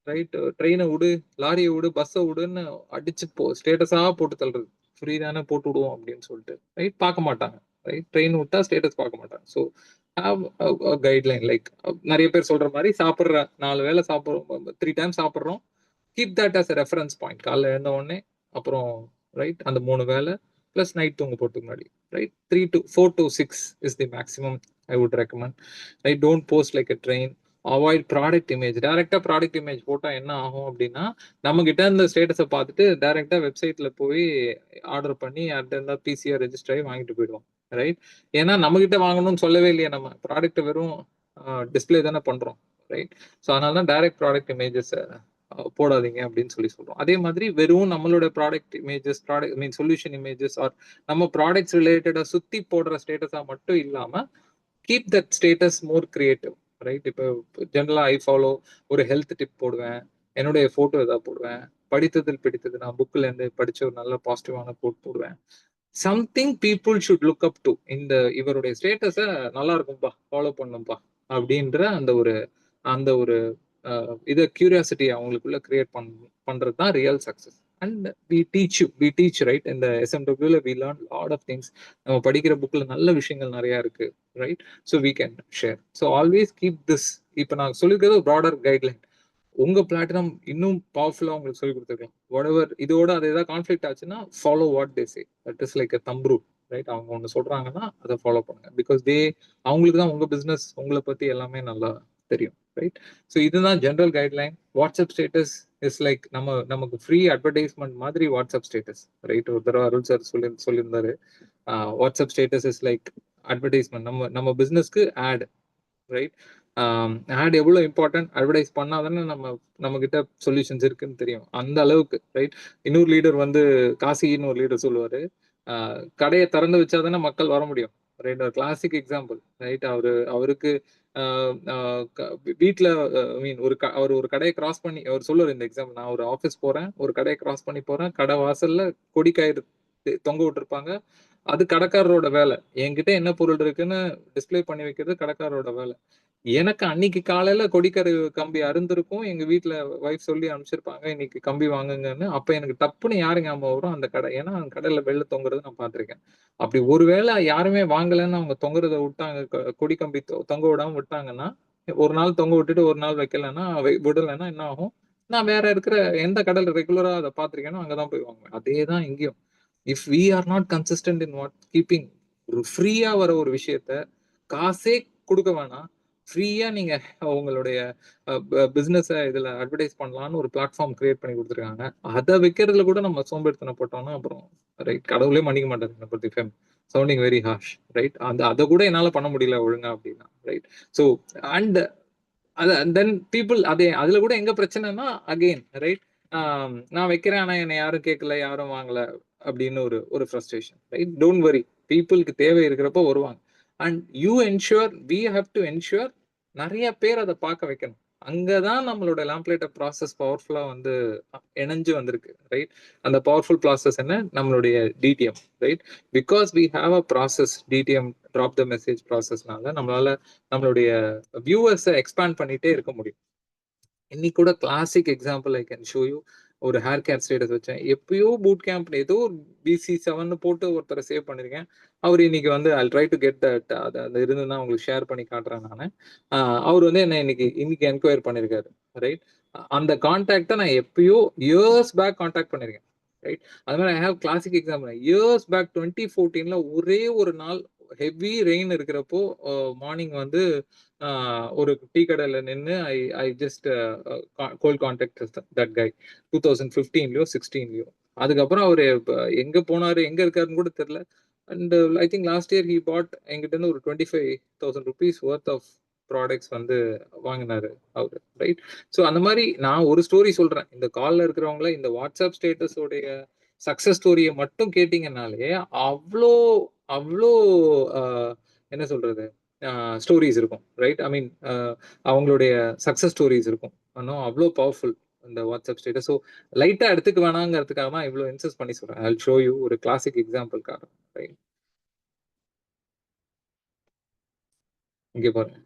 ரைட்? ட்ரெயினை விடு, லாரியை விடு, பஸ்ஸை விடுன்னு அடிச்சு ஸ்டேட்டஸா போட்டு தள்ளுறது. ஃப்ரீ தானே போட்டு விடுவோம் அப்படின்னு சொல்லிட்டு, ரைட்? பார்க்க மாட்டாங்க, ரைட்? ட்ரெயின் விட்டா ஸ்டேட்டஸ் பார்க்க மாட்டாங்க. ஸோ கைட்லைன் லைக் நிறைய பேர் சொல்ற மாதிரி, சாப்பிட்ற 4 வேளை சாப்பிட்றோம், 3 டைம்ஸ் சாப்பிட்றோம், keep that as a reference point. காலைல எழுந்த உடனே, அப்புறம் ரைட் அந்த 3 வேளை பிளஸ் நைட் தூங்க போறதுக்கு முன்னாடி, right? 4 to 6 is the maximum I would recommend, right? Don't post like a train. Avoid product image. டைரக்டா ப்ராடக்ட் இமேஜ் போட்டா என்ன ஆகும் அப்படின்னா, நம்ம கிட்ட இந்த ஸ்டேட்டஸை பார்த்துட்டு டைரக்டா வெப்சைட்ல போய் ஆர்டர் பண்ணி அடுத்த பிசிஆர் ரெஜிஸ்டர் ஆகி வாங்கிட்டு போயிடுவோம், ரைட்? ஏன்னா நம்ம கிட்ட வாங்கணும்னு சொல்லவே இல்லையா, நம்ம ப்ராடக்ட் வெறும் டிஸ்பிளே தானே பண்றோம், ரைட்? ஸோ அதனால தான் டைரக்ட் ப்ராடக்ட் இமேஜஸ் போடாதீங்க அப்படின்னு சொல்லி சொல்றோம். அதே மாதிரி வெறும் நம்மளோட ப்ராடக்ட் இமேஜஸ், ப்ராடக்ட் மீன் சொல்யூஷன் இமேஜஸ் ஆர் நம்ம ப்ராடக்ட்ஸ் ரிலேட்டடா சுத்தி போடுற ஸ்டேட்டஸா மட்டும் இல்லாம, keep that status more creative, right? இப்போ ஜென்ரலா ஐ ஃபாலோ, ஒரு ஹெல்த் டிப் போடுவேன், என்னுடைய போட்டோ ஏதாவது போடுவேன், படித்ததில் பிடித்தது, நான் புக்ல இருந்து படிச்ச ஒரு நல்ல பாசிட்டிவான கோட் போடுவேன். Something people should look up to. இந்த இவருடைய ஸ்டேட்டஸை நல்லா இருக்கும்பா, ஃபாலோ பண்ணும்பா அப்படின்ற அந்த ஒரு இதை கியூரியாசிட்டி அவங்களுக்குள்ள கிரியேட் பண்றது தான் real success. And we teach right? இந்த SMWல we learn lot of things. நம்ம படிக்கிற புக்ல நல்ல விஷயங்கள் நிறைய இருக்கு, right? So we can share. So always keep this. இப்போ நான் சொல்லியிருக்கிறது ஒரு ப்ராடர் கைட்லைன். உங்க பிளாட்டினம் இன்னும் பவர்ஃபுல்லா உங்களுக்கு சொல்லி கொடுத்துருக்கலாம். வாட் எவர் இதோட அது ஏதாவது கான்ஃபிளிக்ட் ஆச்சுன்னா, follow what they say. That is like a thumb rule, right? அவங்க ஒன்று சொல்றாங்கன்னா அதை ஃபாலோ பண்ணுங்க. பிகாஸ் அவங்களுக்கு தான் உங்க பிசினஸ், உங்களை பத்தி எல்லாமே நல்லா தெரியும், ரைட்? ஸோ இதுதான் general guideline. WhatsApp status is like நமக்கு ஃப்ரீ அட்வர்டைஸ்மெண்ட் மாதிரி வாட்ஸ்அப் ஸ்டேட்டஸ், ரைட்? ஒரு தடவை அருள் சார் சொல்லியிருந்தாரு, WhatsApp status is like advertisement. நம்ம பிசினஸ்க்கு ஆட், ரைட்? ஆட் எவ்வளோ இம்பார்ட்டன்ட், அட்வர்டைஸ் பண்ணாதானே நம்ம கிட்ட சொல்யூஷன்ஸ் இருக்குன்னு தெரியும், அந்த அளவுக்கு, ரைட்? இன்னொரு லீடர் காசின்னு ஒரு லீடர் சொல்லுவாரு, கடையை திறந்து வச்சாதானே மக்கள் வர முடியும், ரைட்? ஒரு கிளாசிக் எக்ஸாம்பிள், ரைட்? அவருக்கு வீட்டுல மீன் அவர் ஒரு கடையை கிராஸ் பண்ணி அவர் சொல்லுவார் இந்த எக்ஸாம்பிள். நான் ஒரு ஆஃபீஸ் போறேன், ஒரு கடையை கிராஸ் பண்ணி போறேன், கடை வாசல்ல கொடிக்காயிறு தொங்க விட்டுருப்பாங்க, அது கடைக்காரரோட வேலை. என்கிட்ட என்ன பொருள் இருக்குன்னு டிஸ்பிளே பண்ணி வைக்கிறது கடைக்காரரோட வேலை. எனக்கு அன்னைக்கு காலையில கொடிக்கரு கம்பி அருந்திருக்கும், எங்க வீட்டுல வைஃப் சொல்லி அனுப்பிச்சிருப்பாங்க இன்னைக்கு கம்பி வாங்குங்கன்னு. அப்ப எனக்கு டப்புன்னு யாரு ஞாபகம் வரும்? அந்த கடை. ஏன்னா அந்த கடையில வெளில தொங்குறது நான் பார்த்திருக்கேன். அப்படி ஒருவேளை யாருமே வாங்கலன்னு அவங்க தொங்குறத விட்டாங்க, கொடி கம்பி தொங்க விடாம விட்டாங்கன்னா, ஒரு நாள் தொங்க விட்டுட்டு ஒரு நாள் வைக்கலன்னா, விடலைன்னா என்ன ஆகும்? நான் வேற இருக்கிற எந்த கடையில ரெகுலரா அதை பார்த்திருக்கேனோ அங்கதான் போய் வாங்குவேன். அதேதான் இங்கேயும். If we are not consistent in what keeping, ஒரு ஃப்ரீயா வர ஒரு விஷயத்த காசே கொடுக்க வேணாம், ஃப்ரீயா நீங்க உங்களுடைய பிசினஸ் இதுல அட்வர்டைஸ் பண்ணலாம்னு ஒரு பிளாட்ஃபார்ம் கிரியேட் பண்ணி கொடுத்துருக்காங்க. அதை வைக்கிறதுல கூட நம்ம சோம்பேறித்தனப்பட்டோம்னா அப்புறம் ரைட், கடவுளே மன்னிக்க மாட்டாங்க பத்தி சவுண்டிங் வெரி ஹார்ஷ், ரைட்? அதை கூட என்னால பண்ண முடியல ஒழுங்கா அப்படின்னா, right? So and then people அதுல கூட எங்க பிரச்சனைனா அகெயின், ரைட்? நான் வைக்கிறேன் ஆனா என்னை யாரும் கேட்கல, யாரும் வாங்கல அப்படின்னு ஒரு ஃப்ரஸ்ட்ரேஷன், ரைட்? டோன்ட் வரி, பீப்புளுக்கு தேவை இருக்கிறப்போ வருவாங்க. And you ensure, we have to ensure நிறைய பேர் அதை பார்க்க வைக்கணும். அங்கதான் நம்மளோட லாம்ப்லேட்டர் ப்ராசஸ் பவர்ஃபுல்லா இணைஞ்சு வந்திருக்கு, ரைட்? அந்த பவர்ஃபுல் ப்ராசஸ் என்ன? நம்மளுடைய DTM, right? Because we have a process, DTM drop the message ப்ராசஸ்னால நம்மளால நம்மளுடைய வியூவர்ஸை எக்ஸ்பேண்ட் பண்ணிட்டே இருக்க முடியும். இன்னைக்கு கூட classic example I can show you. ஒரு ஹேர் கேர் ஸ்டேட்டஸ் வச்சேன், எப்பயோ பூட் கேம்ப்ல ஏதோ BC7 போட்டு ஒருத்தரை சேவ் பண்ணிருக்கேன். அவர் இன்னைக்கு வந்து I try to get that அது இருந்ததுன்னா உங்களுக்கு ஷேர் பண்ணி காட்டுறேன் நானு. அவர் வந்து என்ன இன்னைக்கு என்கொயர் பண்ணிருக்காரு, ரைட்? அந்த கான்டாக்டை நான் எப்பயோ இயர்ஸ் பேக் கான்டாக்ட் பண்ணிருக்கேன், ரைட்? அது மாதிரி I have classic example. Years back 2014ல ஒரே ஒரு நாள் ஹெவி ரெயின் இருக்கிறப்போ மார்னிங் வந்து ஒரு டீ கடையில நின்று I just call contact that guy 2015லயோ 16லயோ. அதுக்கப்புறம் அவரு எங்க போனாரு எங்க இருக்காருன்னு கூட தெரியல. And I think last year he bought எங்கிட்ட இருந்து ஒரு 25,000 rupees worth ஆஃப் ப்ராடக்ட்ஸ் வந்து வாங்கினாரு அவரு, ரைட்? ஸோ அந்த மாதிரி நான் ஒரு ஸ்டோரி சொல்றேன். இந்த கால்ல இருக்கிறவங்கள இந்த வாட்ஸ்அப் ஸ்டேட்டஸோடைய சக்சஸ் ஸ்டோரியை மட்டும் கேட்டீங்கன்னாலே அவ்வளோ அவ்வளோ என்ன சொல்றது ஸ்டோரிஸ் இருக்கும், ரைட்? ஐ மீன் அவங்களுடைய சக்சஸ் ஸ்டோரிஸ் இருக்கும். ஆனால் அவ்வளோ பவர்ஃபுல் இந்த வாட்ஸ்அப் ஸ்டேட்டஸ். ஸோ லைட்டா எடுத்துக்க வேணாங்கிறதுக்காக தான் இவ்வளோ இன்சஸ்ட் பண்ணி சொல்றேன். ஐ ஷோ யூ ஒரு கிளாசிக் எக்ஸாம்பிள்காக, ரைட்? இங்க பாருங்க,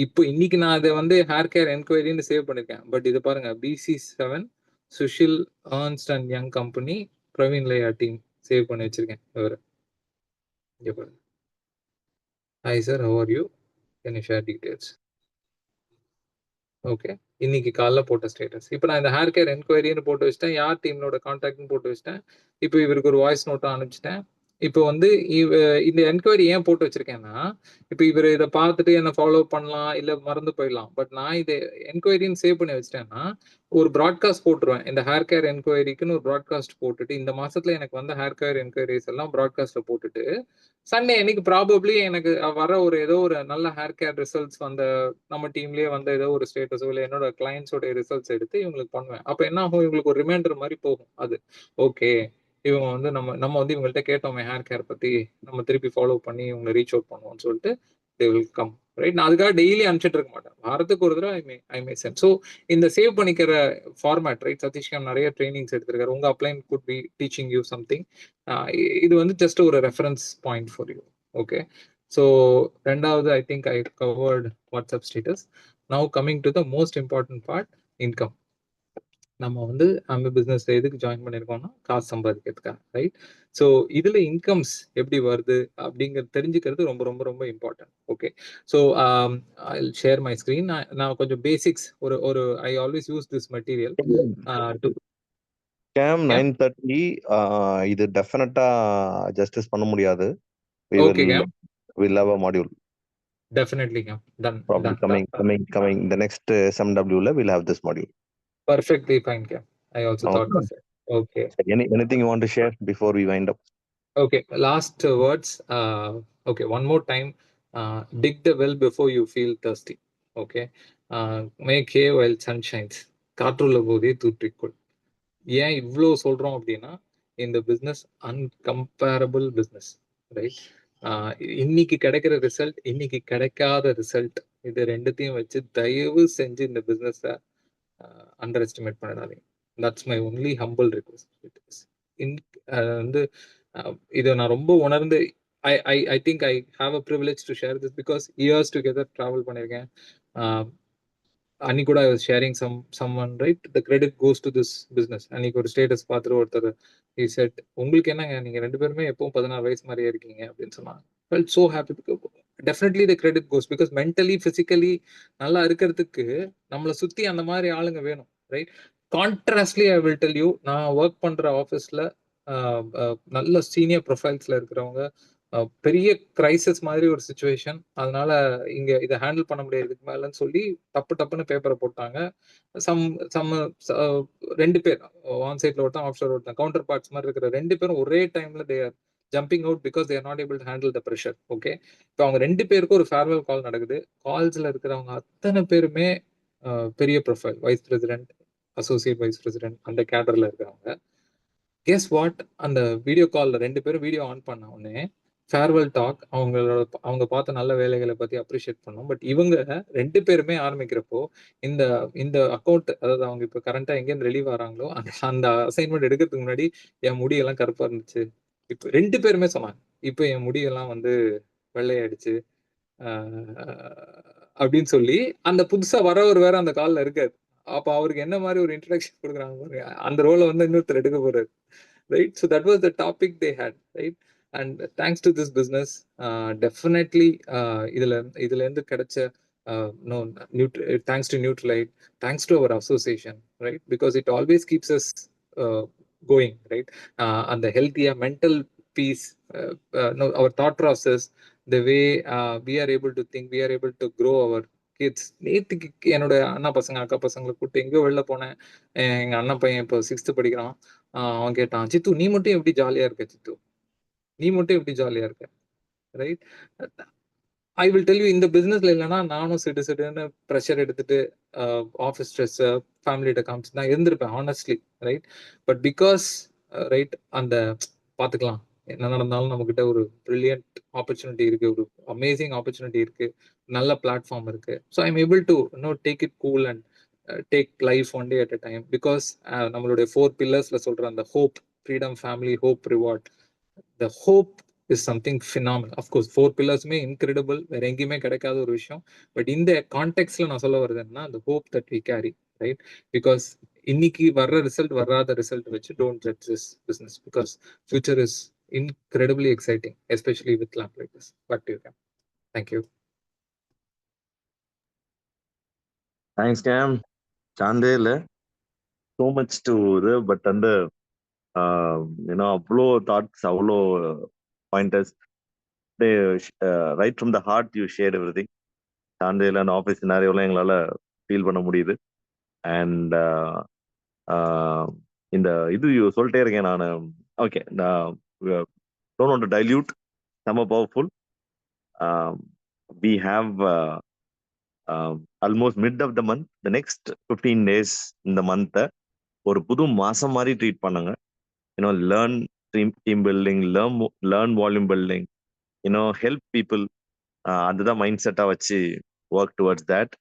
இப்போ இன்னைக்கு நான் இதை வந்து ஹேர் கேர் என்கொயரின்னு சேவ் பண்ணிருக்கேன். பட் இது பாருங்க, BC7 Sushil Ernst and Young company Praveen லையா டீம் சேவ் பண்ணி வச்சிருக்கேன். இவர் இங்க பாருங்க. Hi sir, how are you, can you share details? Okay, இன்னைக்கு காலைல போட்ட ஸ்டேட்டஸ். இப்போ நான் இந்த ஹேர் கேர் என்கொயரின்னு போட்டு வச்சிட்டேன், யார் டீமோட கான்டாக்ட்னு போட்டு வச்சிட்டேன். இப்போ இவருக்கு ஒரு வாய்ஸ் நோட்டா அனுப்பிச்சிட்டேன். இப்போ வந்து இந்த என்கொயரி ஏன் போட்டு வச்சிருக்கேன்னா, இப்போ இவர் இதை பார்த்துட்டு என்ன ஃபாலோ பண்ணலாம், இல்ல மறந்து போயிடலாம். பட் நான் இதை என்கொயரின்னு சேவ் பண்ணி வச்சிட்டேன்னா ஒரு ப்ராட்காஸ்ட் போட்டுருவேன். இந்த ஹேர் கேர் என்கொயரிக்குன்னு ஒரு ப்ராட்காஸ்ட் போட்டுட்டு, இந்த மாசத்துல எனக்கு வந்த ஹேர் கேர் என்கொயரிஸ் எல்லாம் ப்ராட்காஸ்ட்ல போட்டுட்டு, சண்டே அன்னைக்கு ப்ராபப்ளி எனக்கு வர ஏதோ ஒரு நல்ல ஹேர் கேர் ரிசல்ட்ஸ் வந்த நம்ம டீம்லயே வந்த ஏதோ ஒரு ஸ்டேட்டஸோ இல்லை என்னோட கிளைண்ட்ஸோட ரிசல்ட்ஸ் எடுத்து இவங்களுக்கு பண்ணுவேன். அப்ப என்ன ஆகும், இவங்களுக்கு ஒரு ரிமைண்டர் மாதிரி போகும். அது ஓகே, இவங்க வந்து நம்ம வந்து இவங்கள்ட்ட கேட்டோமே ஹேர் கேர் பத்தி, நம்ம திருப்பி ஃபாலோ பண்ணி இவங்களை ரீச் அவுட் பண்ணுவோம்னு சொல்லிட்டு தே வில் கம், ரைட்? நான் அதுக்காக டெய்லி அனுப்பிச்சிட்டு இருக்க மாட்டேன், வாரத்துக்கு ஒரு தடவை ஐ மே சென்ட். ஸோ இந்த சேவ் பண்ணிக்கிற ஃபார்மேட், ரைட்? சதீஷ்காம் நிறைய ட்ரைனிங்ஸ் எடுத்திருக்காரு. உங்க upline could be teaching you something. இது வந்து ஜஸ்ட் ஒரு reference point for you. Okay, so ரெண்டாவது I think I covered WhatsApp status. Now coming to the most important part, income. நம்ம வந்து நம்ம பிசினஸ் எதுக்கு ஜாயின் பண்ணிருக்கோம்னா காசு சம்பாதிக்கிறதுக்காக, ரைட்? ஸோ இதுல இன்கம்ஸ் எப்படி வருது அப்படிங்கிறது தெரிஞ்சுக்கிறது ரொம்ப ரொம்ப ரொம்ப important. Okay, so I share my screen. நான் கொஞ்சம் பேசிக்ஸ் ஒரு I always use this material to came 9:30 இது டெஃபினட்டா ஜஸ்டிஸ் பண்ண முடியாது. We okay will came, we'll have a module definitely came, done probably done coming the next SMW ல we'll have this module. perfectly fine game. I also thought the same. Okay. Anything you want to share before we wind up? Okay, last words. Okay, one more time. Dig the well before you feel thirsty. Okay. Make hay while sun shines. காற்றுள்ள போதே தூற்றிக்கொள். ஏன் இவ்வளோ சொல்றோம் அப்படின்னா, இந்த பிஸ்னஸ் அன்கம்பேரபிள் பிஸ்னஸ், ரைட்? இன்னைக்கு கிடைக்கிற ரிசல்ட், இன்னைக்கு கிடைக்காத ரிசல்ட், இது ரெண்டுத்தையும் வச்சு தயவு செஞ்சு இந்த பிஸ்னஸை அண்டர் எஸ்டிமேட் பண்ணிடாதீங்க. That's my only humble request. வந்து இதை நான் ரொம்ப உணர்ந்து ஐ think I have a privilege to share this because years together travel பண்ணியிருக்கேன். அன்னைக்கு கூட I was sharing someone, right? The credit goes to this business. அன்னைக்கு ஒரு ஸ்டேட்டஸ் பார்த்துட்டு ஒருத்தர் ஹி செட், உங்களுக்கு என்னங்க நீங்க ரெண்டு பேருமே எப்பவும் 16 வயசு மாதிரியே இருக்கீங்க அப்படின்னு சொன்னாங்க. Felt so happy. Definitely the credit goes because mentally physically நல்லா இருக்கிறதுக்கு நம்மளை சுத்தி அந்த மாதிரி ஆளுங்க வேணும், right? Contrastly I will tell you, நான் ஒர்க் பண்ற ஆஃபீஸ்ல நல்ல சீனியர் ப்ரொஃபைல்ஸ்ல இருக்கிறவங்க, பெரிய கிரைசிஸ் மாதிரி ஒரு சுச்சுவேஷன், அதனால இங்க இதை ஹேண்டில் பண்ண முடியாதுக்கு மேலன்னு சொல்லி டப்புன்னு பேப்பரை போட்டாங்க. ரெண்டு பேர் ஆன் சைட்ல ஒருத்தன், ஆஃப் சைட்ல ஒருத்தன், கவுண்டர் பார்ட்ஸ் மாதிரி இருக்கிற ரெண்டு பேரும் ஒரே டைம்ல they are jumping out because they are not able to handle the pressure. Okay, இப்போ அவங்க ரெண்டு பேருக்கும் ஒரு ஃபேர்வெல் கால் நடக்குது. கால்ஸ்ல இருக்கிறவங்க அத்தனை பேருமே பெரிய profile, vice president, associate vice president, அந்த கேடர்ல இருக்கிறவங்க. Guess what? அந்த வீடியோ கால்ல ரெண்டு பேரும் வீடியோ ஆன் பண்ண உடனே ஃபேர்வெல் டாக், அவங்க பார்த்த நல்ல வேலைகளை பத்தி அப்ரிஷியேட் பண்ணோம். பட் இவங்க ரெண்டு பேருமே ஆரம்பிக்கிறப்போ இந்த இந்த அக்கௌண்ட், அதாவது அவங்க இப்போ கரண்டா எங்கேருந்து ரிலீவ் ஆறாங்களோ அந்த அசைன்மெண்ட் எடுக்கிறதுக்கு முன்னாடி என் முடியெல்லாம் கருப்பா இருந்துச்சு. இப்போ ரெண்டு பேருமே சொன்னாங்க, இப்போ என் முடியெல்லாம் வந்து வெள்ளையாயிடுச்சு அப்படின்னு சொல்லி. அந்த புதுசா வரவர் வேற அந்த கால்ல இருக்காது. அப்ப அவருக்கு என்ன மாதிரி ஒரு இன்ட்ரடக்ஷன் கொடுக்குறாங்க பாருங்க. அந்த ரோலை வந்து இன்னொருத்தர் எடுக்க போறாரு, right? So that was the topic they had, right? And thanks to this business, definitely இதுல இதுல இருந்து கிடைச்ச no thanks to Neutralite, thanks to our association, right? Because it always keeps us going, right? And the healthier mental peace, no, our thought process, the way we are able to think, we are able to grow our kids. நேற்றுக்கு என்னோட அண்ணா பசங்க அக்கா பசங்களை கூப்பிட்டு எங்கேயோ வெளில போனேன். எங்க அண்ணன் பையன் இப்போ 6th படிக்கிறான். அவன் கேட்டான், சித்து நீ மட்டும் எப்படி ஜாலியா இருக்க சித்து, நீ மட்டும் எப்படி ஜாலியா இருக்க, right? I will tell you, இந்த பிசினஸ்ல இல்லைன்னா நானும் சிடுன்னு ப்ரெஷர் எடுத்துட்டு ஆஃபீஸ் ஸ்ட்ரெஸ் ஃபேமிலிட்ட காமிச்சு தான் இருந்திருப்பேன், honestly, right? But because right, அந்த பார்த்துக்கலாம் என்ன நடந்தாலும் நம்மகிட்ட ஒரு பிரில்லியன்ட் ஆப்பர்ச்சுனிட்டி இருக்கு, ஒரு அமேசிங் ஆப்பர்ச்சுனிட்டி இருக்கு, நல்ல பிளாட்ஃபார்ம் இருக்கு. So I am able to take it cool and take life one day at a time. Because நம்மளுடைய 4 பில்லர்ஸ்ல சொல்ற அந்த hope, freedom, family, hope, reward. The hope is something phenomenal. Of course 4 pillars may incredible, வேற எங்கேயுமே கிடைக்காத ஒரு விஷயம். பட் இந்த கான்டெக்ட்ல நான் சொல்ல வருது என்ன, the hope that we carry, right? Because இன்னைக்கு வர்ற ரிசல்ட் வராத ரிசல்ட் வச்சு don't judge this business, because future is incredibly exciting, especially with lamp like this. Back to you, Cam. Thank you. Thanks Cam. சாந்தே இல்லை, ஸோ மச் டு இது. பட் வந்து ஏன்னா அவ்வளோ தாட்ஸ், அவ்வளோ pointers, right from the heart you share every thing. சாந்தேல அந்த ஆஃபீஸ் சினாரியோலாம் எங்களால் ஃபீல் பண்ண முடியுது. அண்ட் இந்த இது சொல்லிட்டே இருக்கேன் நான். ஓகே, நான் டோன்ட் வாண்ட் டு டைல்யூட், செம்ம powerful. we have almost mid of the month, the next 15 days இந்த மந்த்தை ஒரு புது மாசம் மாதிரி ட்ரீட் பண்ணுங்க. Learn team building, learn volume building, help people. அதுதான் மைண்ட் செட்டா வச்சு ஒர்க் டுவர்ட்ஸ் தேட்.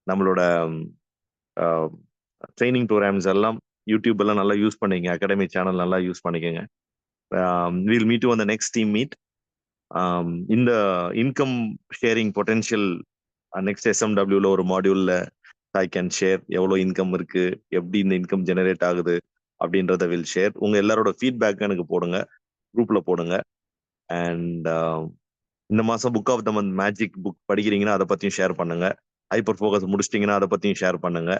நம்மளோட ட்ரைனிங் ப்ரோக்ராம்ஸ் எல்லாம் யூடியூப் எல்லாம் நல்லா யூஸ் பண்ணிக்கங்க, அகாடமி சேனல் நல்லா யூஸ் பண்ணிக்கோங்க. we'll meet you on the next team meet. இந்த இன்கம் ஷேரிங் பொட்டென்ஷியல் நெக்ஸ்ட் SMWல ஒரு மாடியூல்ல ஐ கேன் ஷேர் எவ்வளோ இன்கம் இருக்கு, எப்படி இந்த இன்கம் ஜெனரேட் ஆகுது அப்படின்றத வில் ஷேர். உங்க எல்லாரோட ஃபீட்பேக் எனக்கு போடுங்க, குரூப்ல போடுங்க. அண்ட் இந்த மாசம் book of the month magic book படிக்கிறீங்கன்னா அதை பத்தியும் ஷேர் பண்ணுங்க. ஹைப்பர் ஃபோக்கஸ் முடிச்சிட்டிங்கன்னா அதை பத்தியும் ஷேர் பண்ணுங்க.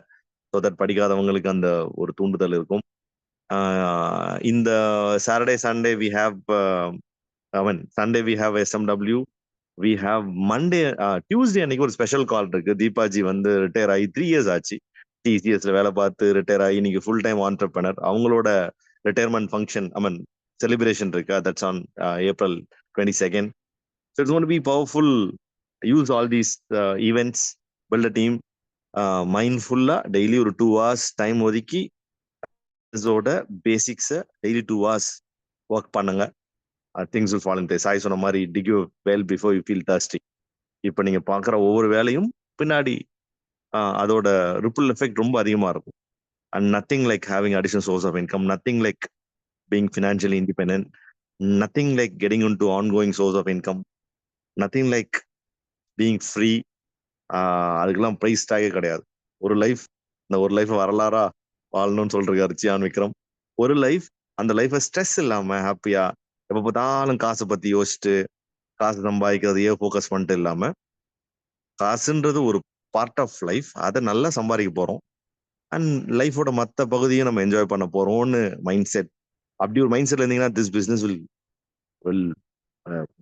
ஸோ தட் படிக்காதவங்களுக்கு அந்த ஒரு தூண்டுதல் இருக்கும். இந்த Saturday Sunday we have Sunday we have SMW. We have Monday, Tuesday அன்னைக்கு ஒரு ஸ்பெஷல் கால் இருக்கு. தீபாஜி வந்து ரிட்டையர் ஆகி 3 years ஆச்சு. TCSல வேலை பார்த்து ரிட்டையர் ஆகி இன்னைக்கு ஃபுல் டைம் ஆண்டர்பிரனர். அவங்களோட ரிட்டையர்மெண்ட் ஃபங்க்ஷன், celebration இருக்கு. That's on April 22nd. So it's going to be powerful. Use all these events, build a team. மைண்ட்ஃபுல்லா டெய்லி ஒரு 2 hours டைம் ஒதுக்கி இதோட பேசிக்ஸை டெய்லி 2 hours ஒர்க் பண்ணுங்க. Things will fall in place. Sai சொன்ன மாதிரி dig your well before you feel thirsty. இப்போ நீங்க பார்க்குற ஒவ்வொரு வேலையும் பின்னாடி அதோட ரிப்பிள் எஃபெக்ட் ரொம்ப அதிகமா இருக்கும். And nothing like having additional source of income, nothing like being financially independent, nothing like getting into ongoing source of income, nothing like being free. அதுக்கெல்லாம் ப்ரைஸ் டாகே கிடையாது. ஒரு லைஃப், இந்த ஒரு லைஃப் வரலாறா வாழணும்னு சொல்றாரு சியான் விக்ரம். ஒரு லைஃப், அந்த லைஃபை ஸ்ட்ரெஸ் இல்லாம ஹாப்பியா எப்ப பார்த்தாலும் காசை பத்தி யோசிச்சுட்டு காசு சம்பாதிக்கிறதையே ஃபோக்கஸ் பண்ணிட்டு இல்லாம, காசுன்றது ஒரு பார்ட் ஆஃப் லைஃப், அதை நல்லா சம்பாதிக்க போறோம் அண்ட் லைஃபோட மற்ற பகுதியும் நம்ம என்ஜாய் பண்ண போறோம்னு மைண்ட் செட். அப்படி ஒரு மைண்ட் செட்ல இருந்தீங்கன்னா this business will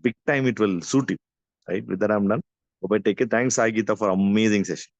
big time it will suit you, right? With that I'm done. Bye, take it. Thanks Sai Geeta for amazing session.